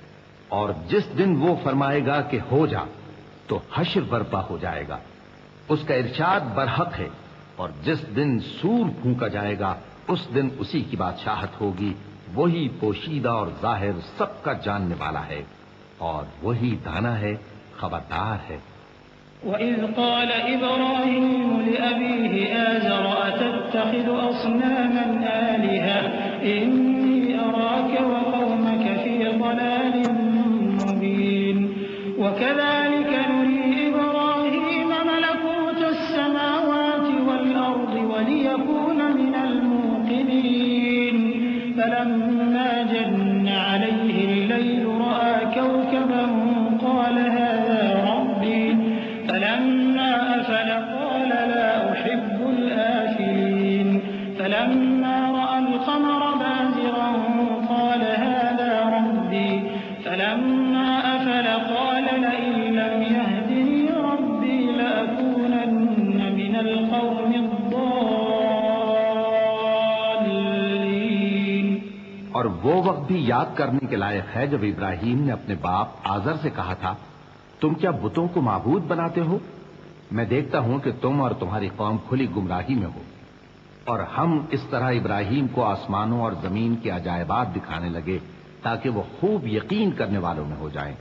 [SPEAKER 2] اور جس دن وہ فرمائے گا کہ ہو جا تو حشر برپا ہو جائے گا، اس کا ارشاد برحق ہے، اور جس دن سور پھونکا جائے گا اس دن اسی کی بادشاہت ہوگی، وہی پوشیدہ اور ظاہر سب کا جاننے والا ہے، اور وہی دانا ہے، خبردار ہے۔
[SPEAKER 3] وَإِذْ قَالَ إِبْرَاهِيمُ لِأَبِيهِ آزَرَ أَتَتَّخِذُ أَصْنَامًا آلِهَةً إِنِّي أَرَاكَ وَقَوْمَكَ فِي ضَلَالٍ مُّبِينٍ وَكَذَلِكَ نُرِي إِبْرَاهِيمَ مَلَكُوتَ السَّمَاوَاتِ وَالْأَرْضِ وَلِيَكُونَ مِنَ الْمُوقِنِينَ فَلَمَّا جَنَّ عَلَيْهِ اللَّيْلُ رَأَىٰ كَوْكَبًا قَالَ هَٰذَا رَبِّي فَلَمَّا أَفَلَ قَالَ لَا أُحِبُّ الْآفِلِينَ فَلَمَّا رَأَى الْقَمَرَ بَازِغًا قَالَ هَٰذَا رَبِّي فَلَمَّا أَفَلَ قَالَ لَئِن لَّمْ يَهْدِنِي رَبِّي لَأَكُونَنَّ مِنَ الْقَوْمِ الضَّالِّينَ۔
[SPEAKER 2] اور وہ وقت بھی یاد کرنے کے لائق ہے جب ابراہیم نے اپنے باپ آزر سے کہا تھا، تم کیا بتوں کو معبود بناتے ہو؟ میں دیکھتا ہوں کہ تم اور تمہاری قوم کھلی گمراہی میں ہو۔ اور ہم اس طرح ابراہیم کو آسمانوں اور زمین کے عجائبات دکھانے لگے تاکہ وہ خوب یقین کرنے والوں میں ہو جائیں۔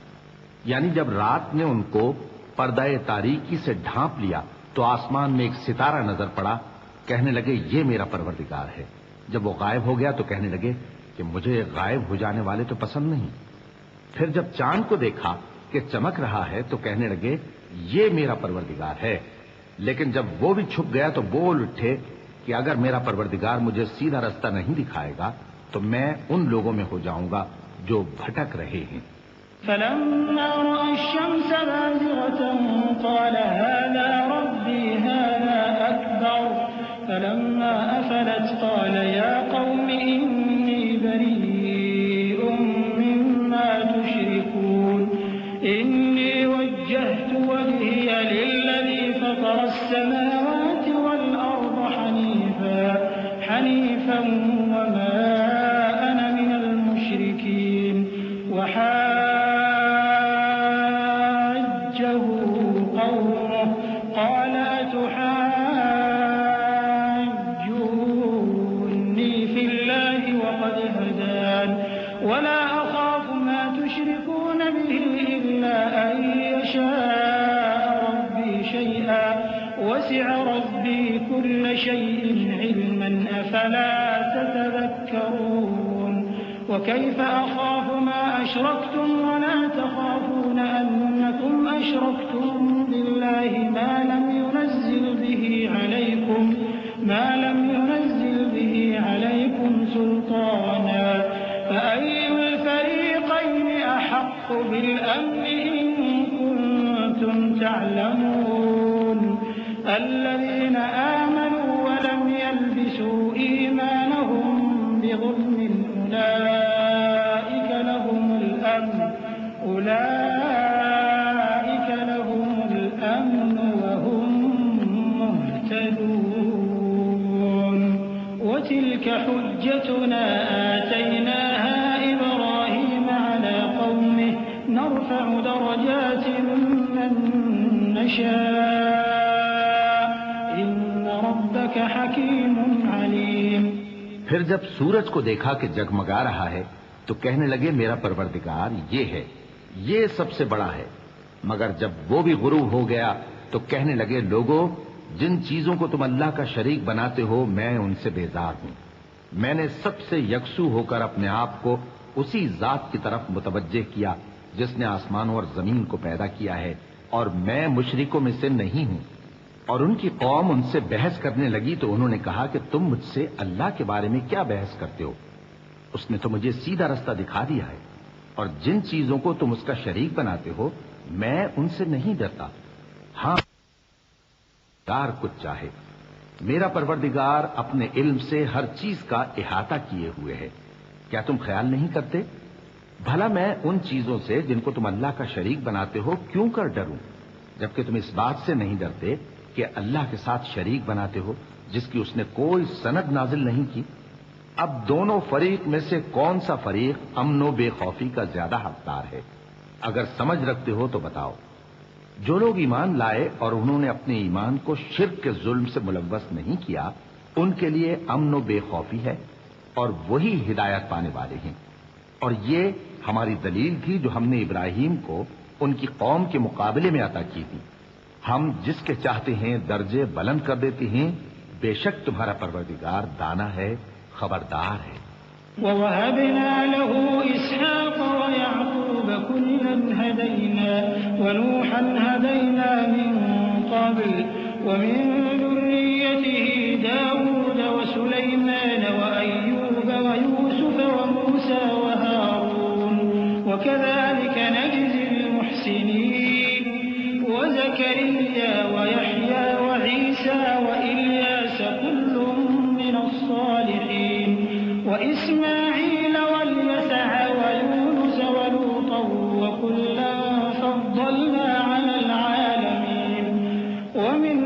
[SPEAKER 2] یعنی جب رات نے ان کو پردہ تاریکی سے ڈھانپ لیا تو آسمان میں ایک ستارہ نظر پڑا، کہنے لگے یہ میرا پروردگار ہے۔ جب وہ غائب ہو گیا تو کہنے لگے کہ مجھے غائب ہو جانے والے تو پسند نہیں۔ پھر جب چاند کو دیکھا کہ چمک رہا ہے تو کہنے لگے یہ میرا پروردگار ہے۔ لیکن جب وہ بھی چھپ گیا تو بول اٹھے کہ اگر میرا پروردگار مجھے سیدھا رستہ نہیں دکھائے گا تو میں ان لوگوں میں ہو جاؤں گا جو بھٹک رہے ہیں۔
[SPEAKER 3] فَلَمَّا رَأَى الشَّمْسَ بَازِغَةً قَالَ هَٰذَا رَبِّي هَٰذَا أَكْبَرُ فَلَمَّا أَفَلَتْ قَالَ يَا قَوْمِ إِنِّي بَرِيءٌ مِّمَّا تُشْرِكُونَ إِنِّي وَجَّهْتُ وَجْهِيَ لِلَّذِي فَطَرَ السَّمَاوَاتِ وَالْأَرْضَ حَنِيفًا وَمَا أَنَا مِنَ الْمُشْرِكِينَ وَحَاجَّهُ قَوْمُهُ قَالَ أَتُحَاجُّونِّي فِي اللَّهِ وَقَدْ هَدَانِ وَلَا أَخَافُ مَا تُشْرِكُونَ بِهِ إِلَّا أَن يَشَاءَ رَبِّي شَيْئًا وَسِعَ رَبِّي كُلَّ شَيْءٍ عِلْمًا أَفَلَا تَتَذَكَّرُونَ وَكَيْفَ أَخَافُ مَا أَشْرَكْتُمْ وَلَا تَخَافُونَ أَنَّكُمْ أَشْرَكْتُم بِاللَّهِ مَا لَمْ يُنَزِّلْ بِهِ عَلَيْكُمْ سُلْطَانًا فَأَيُّ الْفَرِيقَيْنِ أَحَقُّ بِالْأَمْنِ إِن كُنتُمْ تَعْلَمُونَ الَّذِينَ آمَنُوا وَلَمْ يَلْبِسُوا إِيمَانَهُم بِظُلْمٍ أُولَٰئِكَ لَهُمُ الْأَمْنُ وَهُم مُّهْتَدُونَ وَتِلْكَ حُجَّتُنَا آتَيْنَاهَا إِبْرَاهِيمَ عَلَىٰ قَوْمِهِ نَرْفَعُ دَرَجَاتٍ مَّن نَّشَاءُ إِنَّ رَبَّكَ حَكِيمٌ عَلِيمٌ۔
[SPEAKER 2] پھر جب سورج کو دیکھا کہ جگمگا رہا ہے تو کہنے لگے میرا پروردگار یہ ہے، یہ سب سے بڑا ہے۔ مگر جب وہ بھی غروب ہو گیا تو کہنے لگے لوگو، جن چیزوں کو تم اللہ کا شریک بناتے ہو میں ان سے بیزار ہوں۔ میں نے سب سے یکسو ہو کر اپنے آپ کو اسی ذات کی طرف متوجہ کیا جس نے آسمانوں اور زمین کو پیدا کیا ہے، اور میں مشرکوں میں سے نہیں ہوں۔ اور ان کی قوم ان سے بحث کرنے لگی تو انہوں نے کہا کہ تم مجھ سے اللہ کے بارے میں کیا بحث کرتے ہو؟ اس نے تو مجھے سیدھا رستہ دکھا دیا ہے، اور جن چیزوں کو تم اس کا شریک بناتے ہو میں ان سے نہیں ڈرتا۔ ہاں کچھ چاہے، میرا پروردگار اپنے علم سے ہر چیز کا احاطہ کیے ہوئے ہے۔ کیا تم خیال نہیں کرتے؟ بھلا میں ان چیزوں سے جن کو تم اللہ کا شریک بناتے ہو کیوں کر ڈروں، جبکہ تم اس بات سے نہیں ڈرتے کہ اللہ کے ساتھ شریک بناتے ہو جس کی اس نے کوئی سند نازل نہیں کی۔ اب دونوں فریق میں سے کون سا فریق امن و بے خوفی کا زیادہ حقدار ہے؟ اگر سمجھ رکھتے ہو تو بتاؤ۔ جو لوگ ایمان لائے اور انہوں نے اپنے ایمان کو شرک کے ظلم سے ملوث نہیں کیا ان کے لیے امن و بے خوفی ہے، اور وہی ہدایت پانے والے ہیں۔ اور یہ ہماری دلیل تھی جو ہم نے ابراہیم کو ان کی قوم کے مقابلے میں عطا کی تھی۔ ہم جس کے چاہتے ہیں درجے بلند کر دیتے ہیں، بے شک تمہارا پروردگار دانا ہے، خبردار ہے۔
[SPEAKER 3] وَوَهَبْنَا لَهُ إِسْحَاقَ وَيَعْقُوبَ كُلًّا هَدَيْنَا وَنُوحًا هَدَيْنَا مِن قَبْلُ وَمِن ذُرِّيَّتِهِ دَاوُودَ وَسُلَيْمَانَ وَأَيُّوبَ وَيُوسُفَ وَمُوسَى وَهَارُونَ وَكَذَلِكَ نَجْزِي الْمُحْسِنِينَ وَزَكَرِيَّا وَيَحْيَى وَعِيسَى وَإِلْيَاسَ كُلٌّ مِّنَ الصَّالِحِينَ وإسماعيل واليسع ويونس ولوطا وكلا فضلنا على العالمين ومن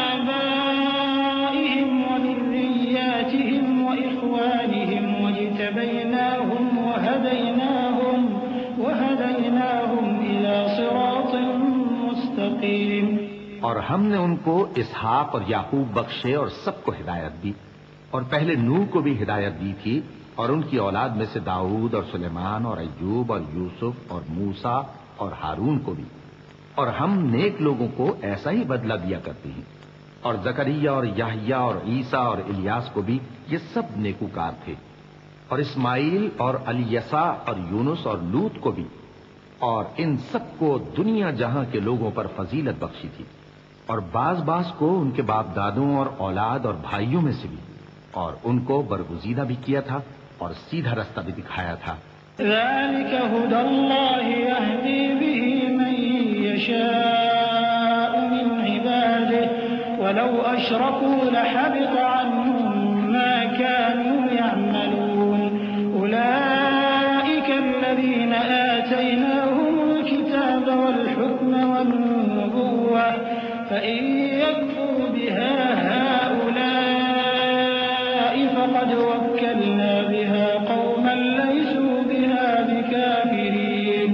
[SPEAKER 3] آبائهم وذرياتهم وإخوانهم واجتبيناهم وهديناهم إلى صراط مستقيم۔
[SPEAKER 2] اور ہم نے ان کو اسحاق اور یعقوب بخشے اور سب کو ہدایت دی، اور پہلے نوح کو بھی ہدایت دی تھی، اور ان کی اولاد میں سے داؤد اور سلیمان اور ایوب اور یوسف اور موسیٰ اور ہارون کو بھی، اور ہم نیک لوگوں کو ایسا ہی بدلہ دیا کرتے ہیں۔ اور زکریا اور یحییٰ اور عیسیٰ اور الیاس کو بھی، یہ سب نیکوکار تھے، اور اسماعیل اور الیسع اور یونس اور لوط کو بھی، اور ان سب کو دنیا جہاں کے لوگوں پر فضیلت بخشی تھی، اور بعض کو ان کے باپ دادوں اور اولاد اور بھائیوں میں سے بھی، اور ان کو برگزیدہ بھی کیا تھا اور سیدھا رستہ بھی دکھایا تھا۔
[SPEAKER 3] ذلك هدى الله يهدي به من يشاء من عباده ولو أشركوا لحبط عنهم ما كانوا يعملون أولئك الذين آتيناهم الكتاب والحكم والنبوة فإن يكفر بها هؤلاء فقد وكلنا بها قوما ليسوا بها بكافرين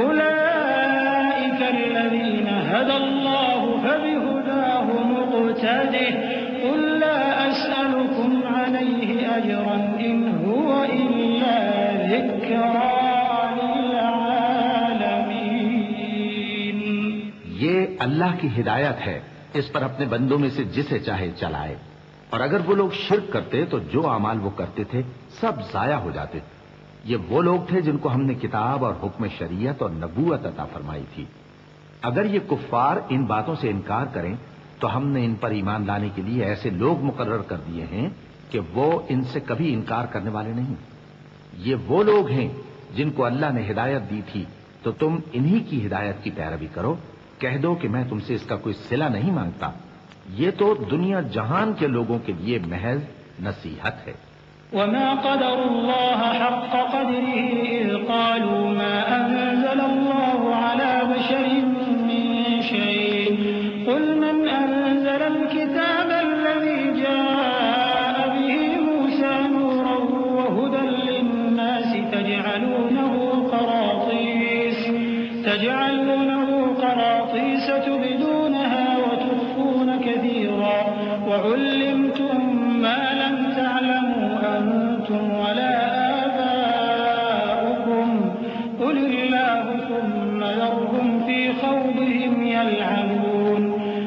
[SPEAKER 3] أولئك الذين هدى الله فبهداه مقتده قل لا أسألكم عليه أجرا إن هو إلا ذكرى للعالمين۔
[SPEAKER 2] یہ اللہ کی ہدایت ہے، اس پر اپنے بندوں میں سے جسے چاہے چلائے، اور اگر وہ لوگ شرک کرتے تو جو اعمال وہ کرتے تھے سب ضائع ہو جاتے۔ یہ وہ لوگ تھے جن کو ہم نے کتاب اور حکم شریعت اور نبوت عطا فرمائی تھی۔ اگر یہ کفار ان باتوں سے انکار کریں تو ہم نے ان پر ایمان لانے کے لیے ایسے لوگ مقرر کر دیے ہیں کہ وہ ان سے کبھی انکار کرنے والے نہیں۔ یہ وہ لوگ ہیں جن کو اللہ نے ہدایت دی تھی، تو تم انہی کی ہدایت کی پیروی کرو۔ کہہ دو کہ میں تم سے اس کا کوئی صلہ نہیں مانگتا، یہ تو دنیا جہان کے لوگوں کے لیے محض نصیحت ہے۔
[SPEAKER 3] وما قدر الله حق قدره إذ قالوا ما أنزل الله على بشر من شيء قل من أنزل الكتاب الذي جاء به موسى نورا وهدى للناس تجعلونه قراطيس تبدونها وتخفون كثيرا وعلمتم ما لم تعلموا أنتم ولا آباؤكم قل الله ثم ذرهم في خوضهم يلعبون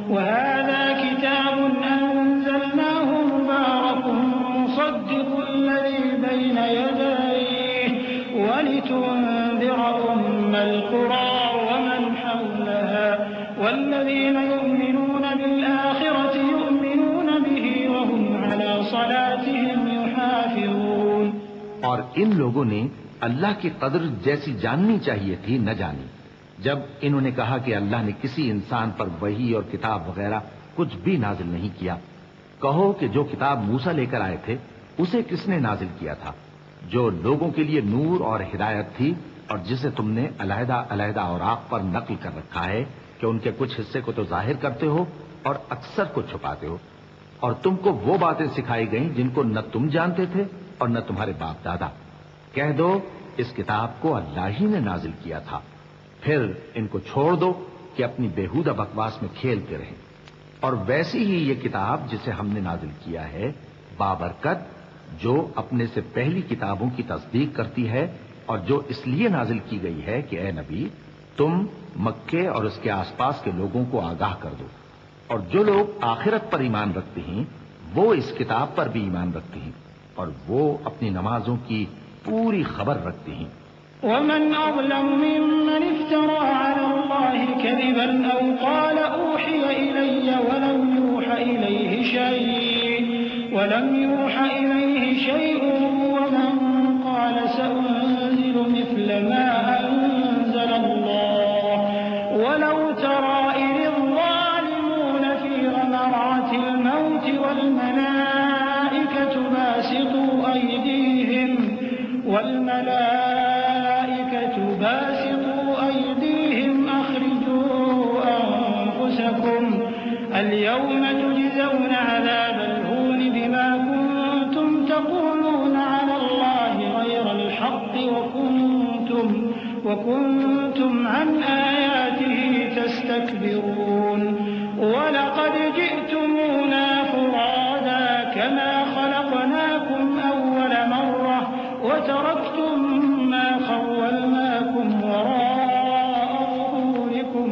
[SPEAKER 3] وهذا كتاب أنزلناه مبارك مصدق الذي بين يديه ولتنذر أم القرى ومن حولها والذين يؤمنون بالآخرة يؤمنون به وهم على صلاتهم يحافظون۔
[SPEAKER 2] اور ان لوگوں نے اللہ کی قدر جیسی جاننی چاہیے تھی نہ جانی، جب انہوں نے کہا کہ اللہ نے کسی انسان پر وحی اور کتاب وغیرہ کچھ بھی نازل نہیں کیا۔ کہو کہ جو کتاب موسیٰ لے کر آئے تھے اسے کس نے نازل کیا تھا، جو لوگوں کے لیے نور اور ہدایت تھی، اور جسے تم نے علیحدہ علیحدہ اوراق پر نقل کر رکھا ہے کہ ان کے کچھ حصے کو تو ظاہر کرتے ہو اور اکثر کو چھپاتے ہو، اور تم کو وہ باتیں سکھائی گئیں جن کو نہ تم جانتے تھے اور نہ تمہارے باپ دادا۔ کہہ دو اس کتاب کو اللہ ہی نے نازل کیا تھا، پھر ان کو چھوڑ دو کہ اپنی بےہودہ بکواس میں کھیلتے رہیں۔ اور ویسی ہی یہ کتاب جسے ہم نے نازل کیا ہے بابرکت جو اپنے سے پہلی کتابوں کی تصدیق کرتی ہے اور جو اس لیے نازل کی گئی ہے کہ اے نبی تم مکے اور اس کے آس پاس کے لوگوں کو آگاہ کر دو، اور جو لوگ آخرت پر ایمان رکھتے ہیں وہ اس کتاب پر بھی ایمان رکھتے ہیں اور وہ اپنی نمازوں کی پوری خبر رکھتے ہیں۔
[SPEAKER 3] ومن أظلم ممن افترى على الله كذبا أو قال أوحي إلي ولم يوح إليه شيء ومن قال سأنزل مثل ما أنزل الله ولو ترى إذ الظالمون في غمرات الموت والملائكة باسطوا أيديهم أخرجوا أنفسكم اليوم تجزون عذاب الهون بما كنتم تقولون على الله غير الحق وكنتم عن آياته تستكبرون ولقد جئتمونا فرادا كما خلقناكم أول مرة وتركتم ما خولناكم وراء ظهوركم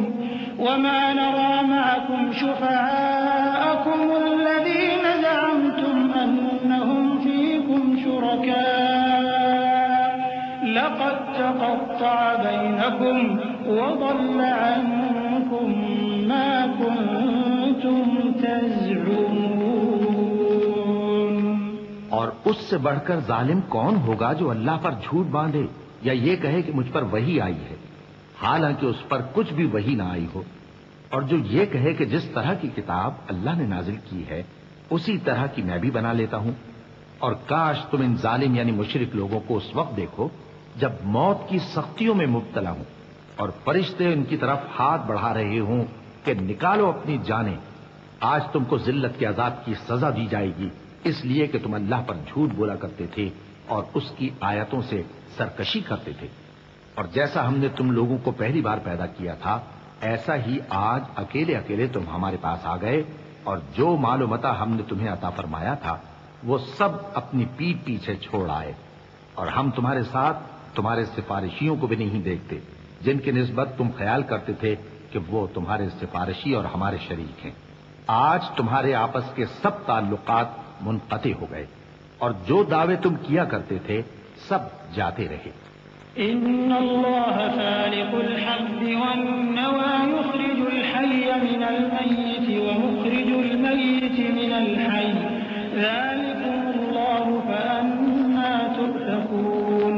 [SPEAKER 3] وما نرى معكم شفعاءكم الذين زعمتم أنهم فيكم شركاء لقد تقطع بينكم وضل عنكم ما كنتم تزعمون۔
[SPEAKER 2] اور اس سے بڑھ کر ظالم کون ہوگا جو اللہ پر جھوٹ باندھے یا یہ کہے کہ مجھ پر وحی آئی ہے حالانکہ اس پر کچھ بھی وحی نہ آئی ہو، اور جو یہ کہے کہ جس طرح کی کتاب اللہ نے نازل کی ہے اسی طرح کی میں بھی بنا لیتا ہوں۔ اور کاش تم ان ظالم یعنی مشرک لوگوں کو اس وقت دیکھو جب موت کی سختیوں میں مبتلا ہوں اور فرشتے ان کی طرف ہاتھ بڑھا رہے ہوں کہ نکالو اپنی جانیں، آج تم کو ذلت کے عذاب کی سزا دی جائے گی اس لیے کہ تم اللہ پر جھوٹ بولا کرتے تھے اور اس کی آیتوں سے سرکشی کرتے تھے۔ اور جیسا ہم نے تم لوگوں کو پہلی بار پیدا کیا تھا ایسا ہی آج اکیلے اکیلے تم ہمارے پاس آ گئے، اور جو مال و متاع ہم نے تمہیں عطا فرمایا تھا وہ سب اپنی پیٹھ پیچھے چھوڑ آئے، اور ہم تمہارے ساتھ تمہارے سفارشیوں کو بھی نہیں دیکھتے جن کی نسبت تم خیال کرتے تھے کہ وہ تمہارے سفارشی اور ہمارے شریک ہیں۔ آج تمہارے آپس کے سب تعلقات منقطع ہو گئے اور جو دعوے تم کیا کرتے تھے سب جاتے رہے۔
[SPEAKER 3] إن الله فالق الحب والنوى يخرج الحي من الميت ومخرج الميت من الحي ذلكم الله فأنا تؤفكون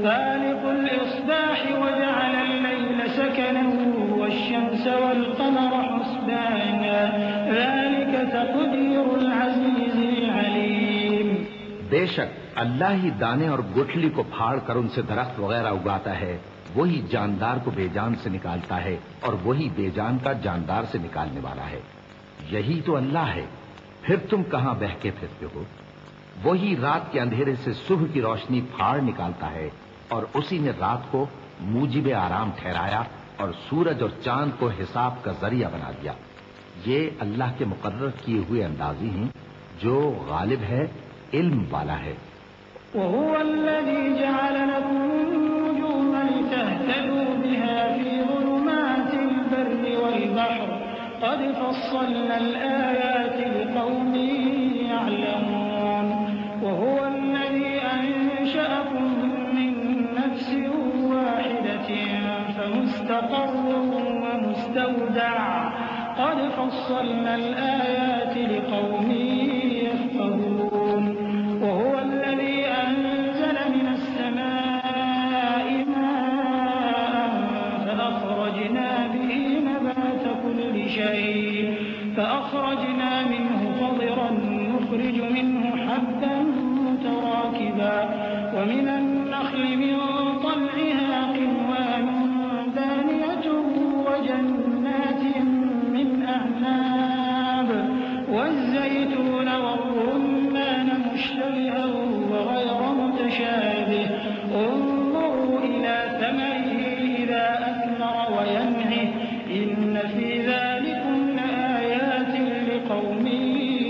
[SPEAKER 3] فالق الإصباح وجعل الليل سكنا والشمس والقمر حسبانا ذلك تقدير العزيز العليم۔
[SPEAKER 2] بے شک اللہ ہی دانے اور گٹھلی کو پھاڑ کر ان سے درخت وغیرہ اگاتا ہے، وہی جاندار کو بے جان سے نکالتا ہے اور وہی بے جان کا جاندار سے نکالنے والا ہے۔ یہی تو اللہ ہے، پھر تم کہاں بہہ کے پھرتے ہو؟ وہی رات کے اندھیرے سے صبح کی روشنی پھاڑ نکالتا ہے، اور اسی نے رات کو موجب آرام ٹھہرایا اور سورج اور چاند کو حساب کا ذریعہ بنا دیا۔ یہ اللہ کے مقرر کیے ہوئے اندازی ہیں جو غالب ہے، علم والا ہے۔
[SPEAKER 3] وهو الذي جعل لكم النجوم لتهتدوا بها في ظلمات البر والبحر قد فصلنا الآيات لقوم يعلمون وهو الذي أنشأكم من نفس واحدة فمستقر ومستودع قد فصلنا الآيات لقوم يفقهون وهو الذي أنزل من السماء ماء فأخرجنا به نبات كل شيء فأخرجنا منه خضرا نخرج منه حبا متراكبا ومن النخل من طلعها قنوان دانية وجنات من أعناب والزيتون والرمان مشتبها وغير متشابه انظروا إلى ثمره إذا أثمر وينعه إن في ذلكم لآيات لقوم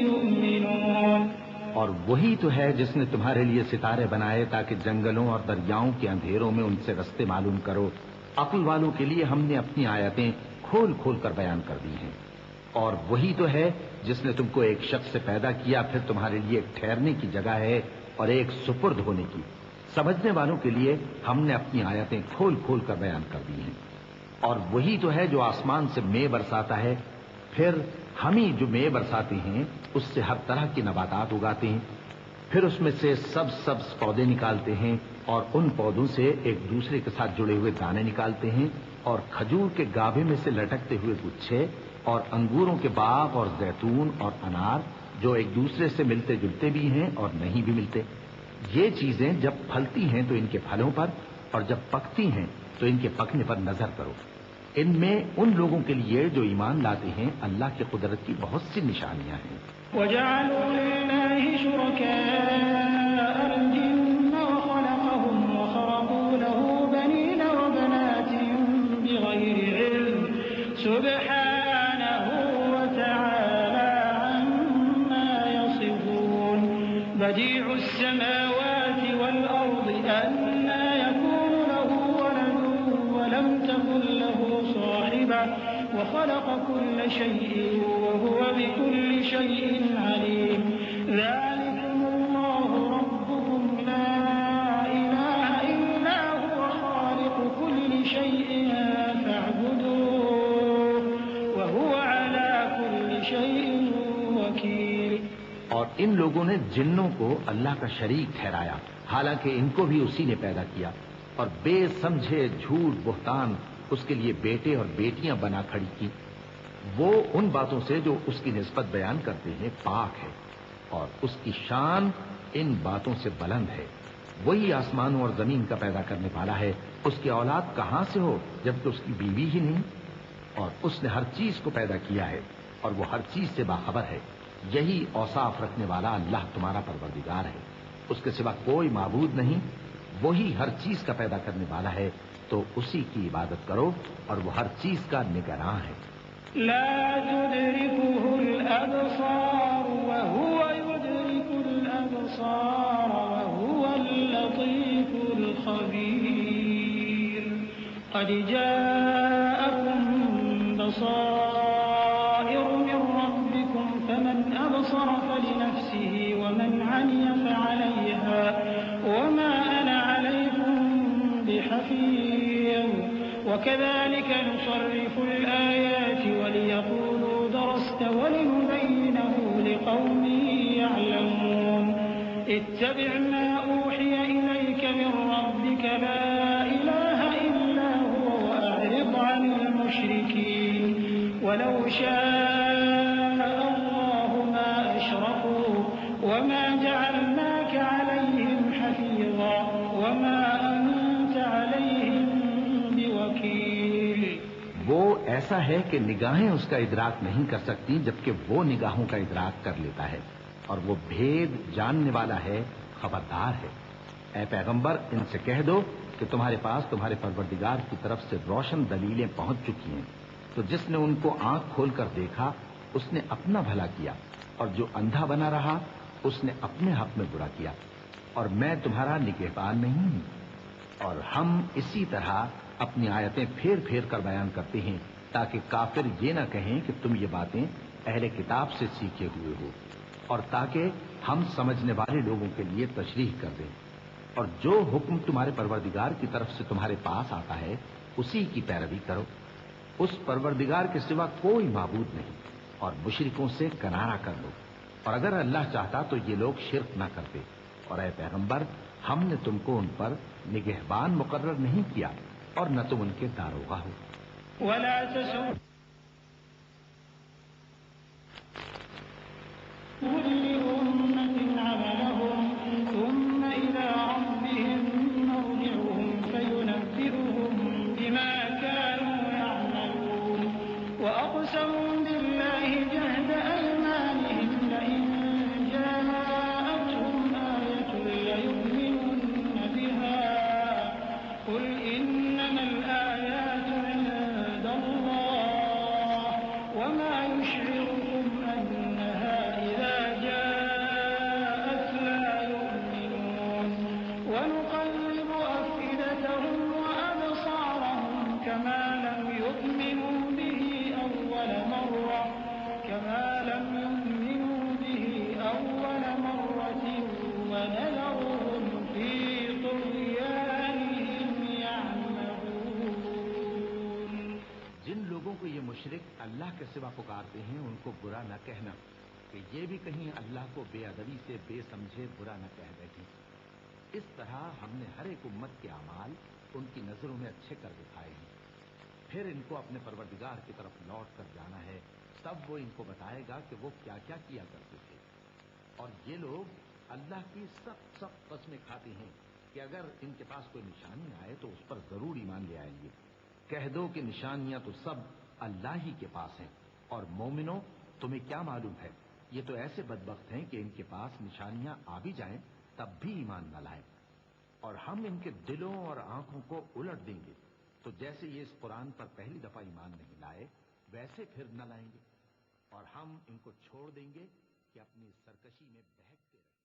[SPEAKER 3] يؤمنون۔
[SPEAKER 2] اور وہی تو ہے جس نے تمہارے لیے ستارے بنائے تاکہ جنگلوں اور دریاؤں کے اندھیروں میں ان سے رستے معلوم کرو. عقل والوں کے لیے ہم نے اپنی آیتیں کھول کھول کر بیان کر دی ہیں. اور وہی تو ہے جس نے تم کو ایک شخص سے پیدا کیا, پھر تمہارے لیے ایک ٹھہرنے کی جگہ ہے اور ایک سپرد ہونے کی. سمجھنے والوں کے لیے ہم نے اپنی آیتیں کھول کھول کر بیان کر دی ہیں. اور وہی تو ہے جو آسمان سے مے برساتا ہے, پھر ہم ہی جو مے برساتے ہیں اس سے ہر طرح کی نباتات اگاتے ہیں, پھر اس میں سے سبز پودے نکالتے ہیں اور ان پودوں سے ایک دوسرے کے ساتھ جڑے ہوئے دانے نکالتے ہیں, اور کھجور کے گابھے میں سے لٹکتے ہوئے گچھے, اور انگوروں کے باغ اور زیتون اور انار جو ایک دوسرے سے ملتے جلتے بھی ہیں اور نہیں بھی ملتے. یہ چیزیں جب پھلتی ہیں تو ان کے پھلوں پر, اور جب پکتی ہیں تو ان کے پکنے پر نظر کرو. ان میں ان لوگوں کے لیے جو ایمان لاتے ہیں اللہ کی قدرت کی بہت سی نشانیاں ہیں.
[SPEAKER 3] وَجَعَلُوا لِلَّهِ شُرَكَاءَ الْجِنَّ وَخَلَقَهُمْ وَخَرَقُوا لَهُ بَنِينَ وَبَنَاتٍ بِغَيْرِ عِلْمٍ سُبْحَانَهُ وَتَعَالَى عَمَّا يَصِفُونَ. بَدِيعُ السَّمَاوَاتِ وَالْأَرْضِ أَنَّىٰ يَكُونُ لَهُ وَلَدٌ وَلَمْ تَكُن لَّهُ صَاحِبَةٌ وخلق كل شيء وهو بكل شيء عليم. ذلكم الله ربكم لا إله إلا هو خالق كل شيء فاعبدوه وهو على كل شيء وكيل.
[SPEAKER 2] اور ان لوگوں نے جنوں کو اللہ کا شریک ٹھہرایا, حالانکہ ان کو بھی اسی نے پیدا کیا, اور بے سمجھے جھوٹ بہتان اس کے لیے بیٹے اور بیٹیاں بنا کھڑی کی. وہ ان باتوں سے جو اس کی نسبت بیان کرتے ہیں پاک ہے, اور اس کی شان ان باتوں سے بلند ہے. وہی آسمانوں اور زمین کا پیدا کرنے والا ہے. اس کی اولاد کہاں سے ہو جبکہ اس کی بیوی ہی نہیں؟ اور اس نے ہر چیز کو پیدا کیا ہے اور وہ ہر چیز سے باخبر ہے. یہی اوصاف رکھنے والا اللہ تمہارا پروردگار ہے, اس کے سوا کوئی معبود نہیں. وہی ہر چیز کا پیدا کرنے والا ہے, تو اسی کی عبادت کرو, اور وہ ہر چیز کا نگراں ہے.
[SPEAKER 3] لا تدركه الأبصار وهو يدرك الأبصار وهو اللطيف الخبير. قد جاءكم بصائر من ربكم فمن أبصر فلنفسه ومن عمي فعليها وما أنا عليكم بحفيظ. وكذلك نصرف الآيات وليقولوا درست ولنبينه لقوم يعلمون. اتبع ما أوحي إليك من ربك لا إله إلا هو وأعرض عن المشركين. ولو شاء الله ما أشركوا وما جعلناك عليهم حفيظا وما أنت عليهم بوكيل.
[SPEAKER 2] وہ ایسا ہے کہ نگاہیں اس کا ادراک نہیں کر سکتی جبکہ وہ نگاہوں کا ادراک کر لیتا ہے, اور وہ بھید جاننے والا ہے, خبردار ہے. اے پیغمبر ان سے کہہ دو کہ تمہارے پاس تمہارے پروردگار کی طرف سے روشن دلیلیں پہنچ چکی ہیں, تو جس نے ان کو آنکھ کھول کر دیکھا اس نے اپنا بھلا کیا, اور جو اندھا بنا رہا اس نے اپنے حق میں برا کیا, اور میں تمہارا نگہبان نہیں ہوں. اور ہم اسی طرح اپنی آیتیں پھیر پھیر کر بیان کرتے ہیں تاکہ کافر یہ نہ کہیں کہ تم یہ باتیں اہل کتاب سے سیکھے ہوئے ہو, اور تاکہ ہم سمجھنے والے لوگوں کے لیے تشریح کر دیں. اور جو حکم تمہارے پروردگار کی طرف سے تمہارے پاس آتا ہے اسی کی پیروی کرو. اس پروردگار کے سوا کوئی معبود نہیں, اور مشرکوں سے کنارہ کر لو. اور اگر اللہ چاہتا تو یہ لوگ شرک نہ کرتے. اور اے پیغمبر ہم نے تم کو ان پر نگہبان مقرر نہیں کیا اور نہ تم ان کے داروغہ ہو.
[SPEAKER 3] ولا تسوا كل أمة عملهم ثم إلى ربهم مرجعهم فينبئهم بما كانوا يعملون. وأقسموا بالله جهد أيمانهم لئن جاءتهم آية ليؤمنن بها قل إنما الآيات عند الله وما يشعركم أنها إذا جاءت كما لم يؤمنوا به أول مرة ونذرهم في طغيانهم يعمهون.
[SPEAKER 2] جن لوگوں کو یہ مشرک اللہ کے سوا پکارتے ہیں ان کو برا نہ کہنا کہ یہ بھی کہیں اللہ کو بے ادبی سے بے سمجھے برا نہ کہہ بیٹھیں. اس طرح ہم نے ہر ایک امت کے اعمال ان کی نظروں میں اچھے کر دکھائے ہیں. پھر ان کو اپنے پروردگار کی طرف لوٹ کر جانا ہے، تب وہ ان کو بتائے گا کہ وہ کیا کیا کیا کرتے تھے. اور یہ لوگ اللہ کی سب قسمیں کھاتے ہیں کہ اگر ان کے پاس کوئی نشانی آئے تو اس پر ضرور ایمان لے آئیں گے. کہہ دو کہ نشانیاں تو سب اللہ ہی کے پاس ہیں، اور مومنوں تمہیں کیا معلوم ہے یہ تو ایسے بدبخت ہیں کہ ان کے پاس نشانیاں آ بھی جائیں تب بھی ایمان نہ لائیں. اور ہم ان کے دلوں اور آنکھوں کو الٹ دیں گے تو جیسے یہ اس قرآن پر پہلی دفعہ ایمان نہیں لائے ویسے پھر نہ لائیں گے، اور ہم ان کو چھوڑ دیں گے کہ اپنی سرکشی میں بہکتے رہیں.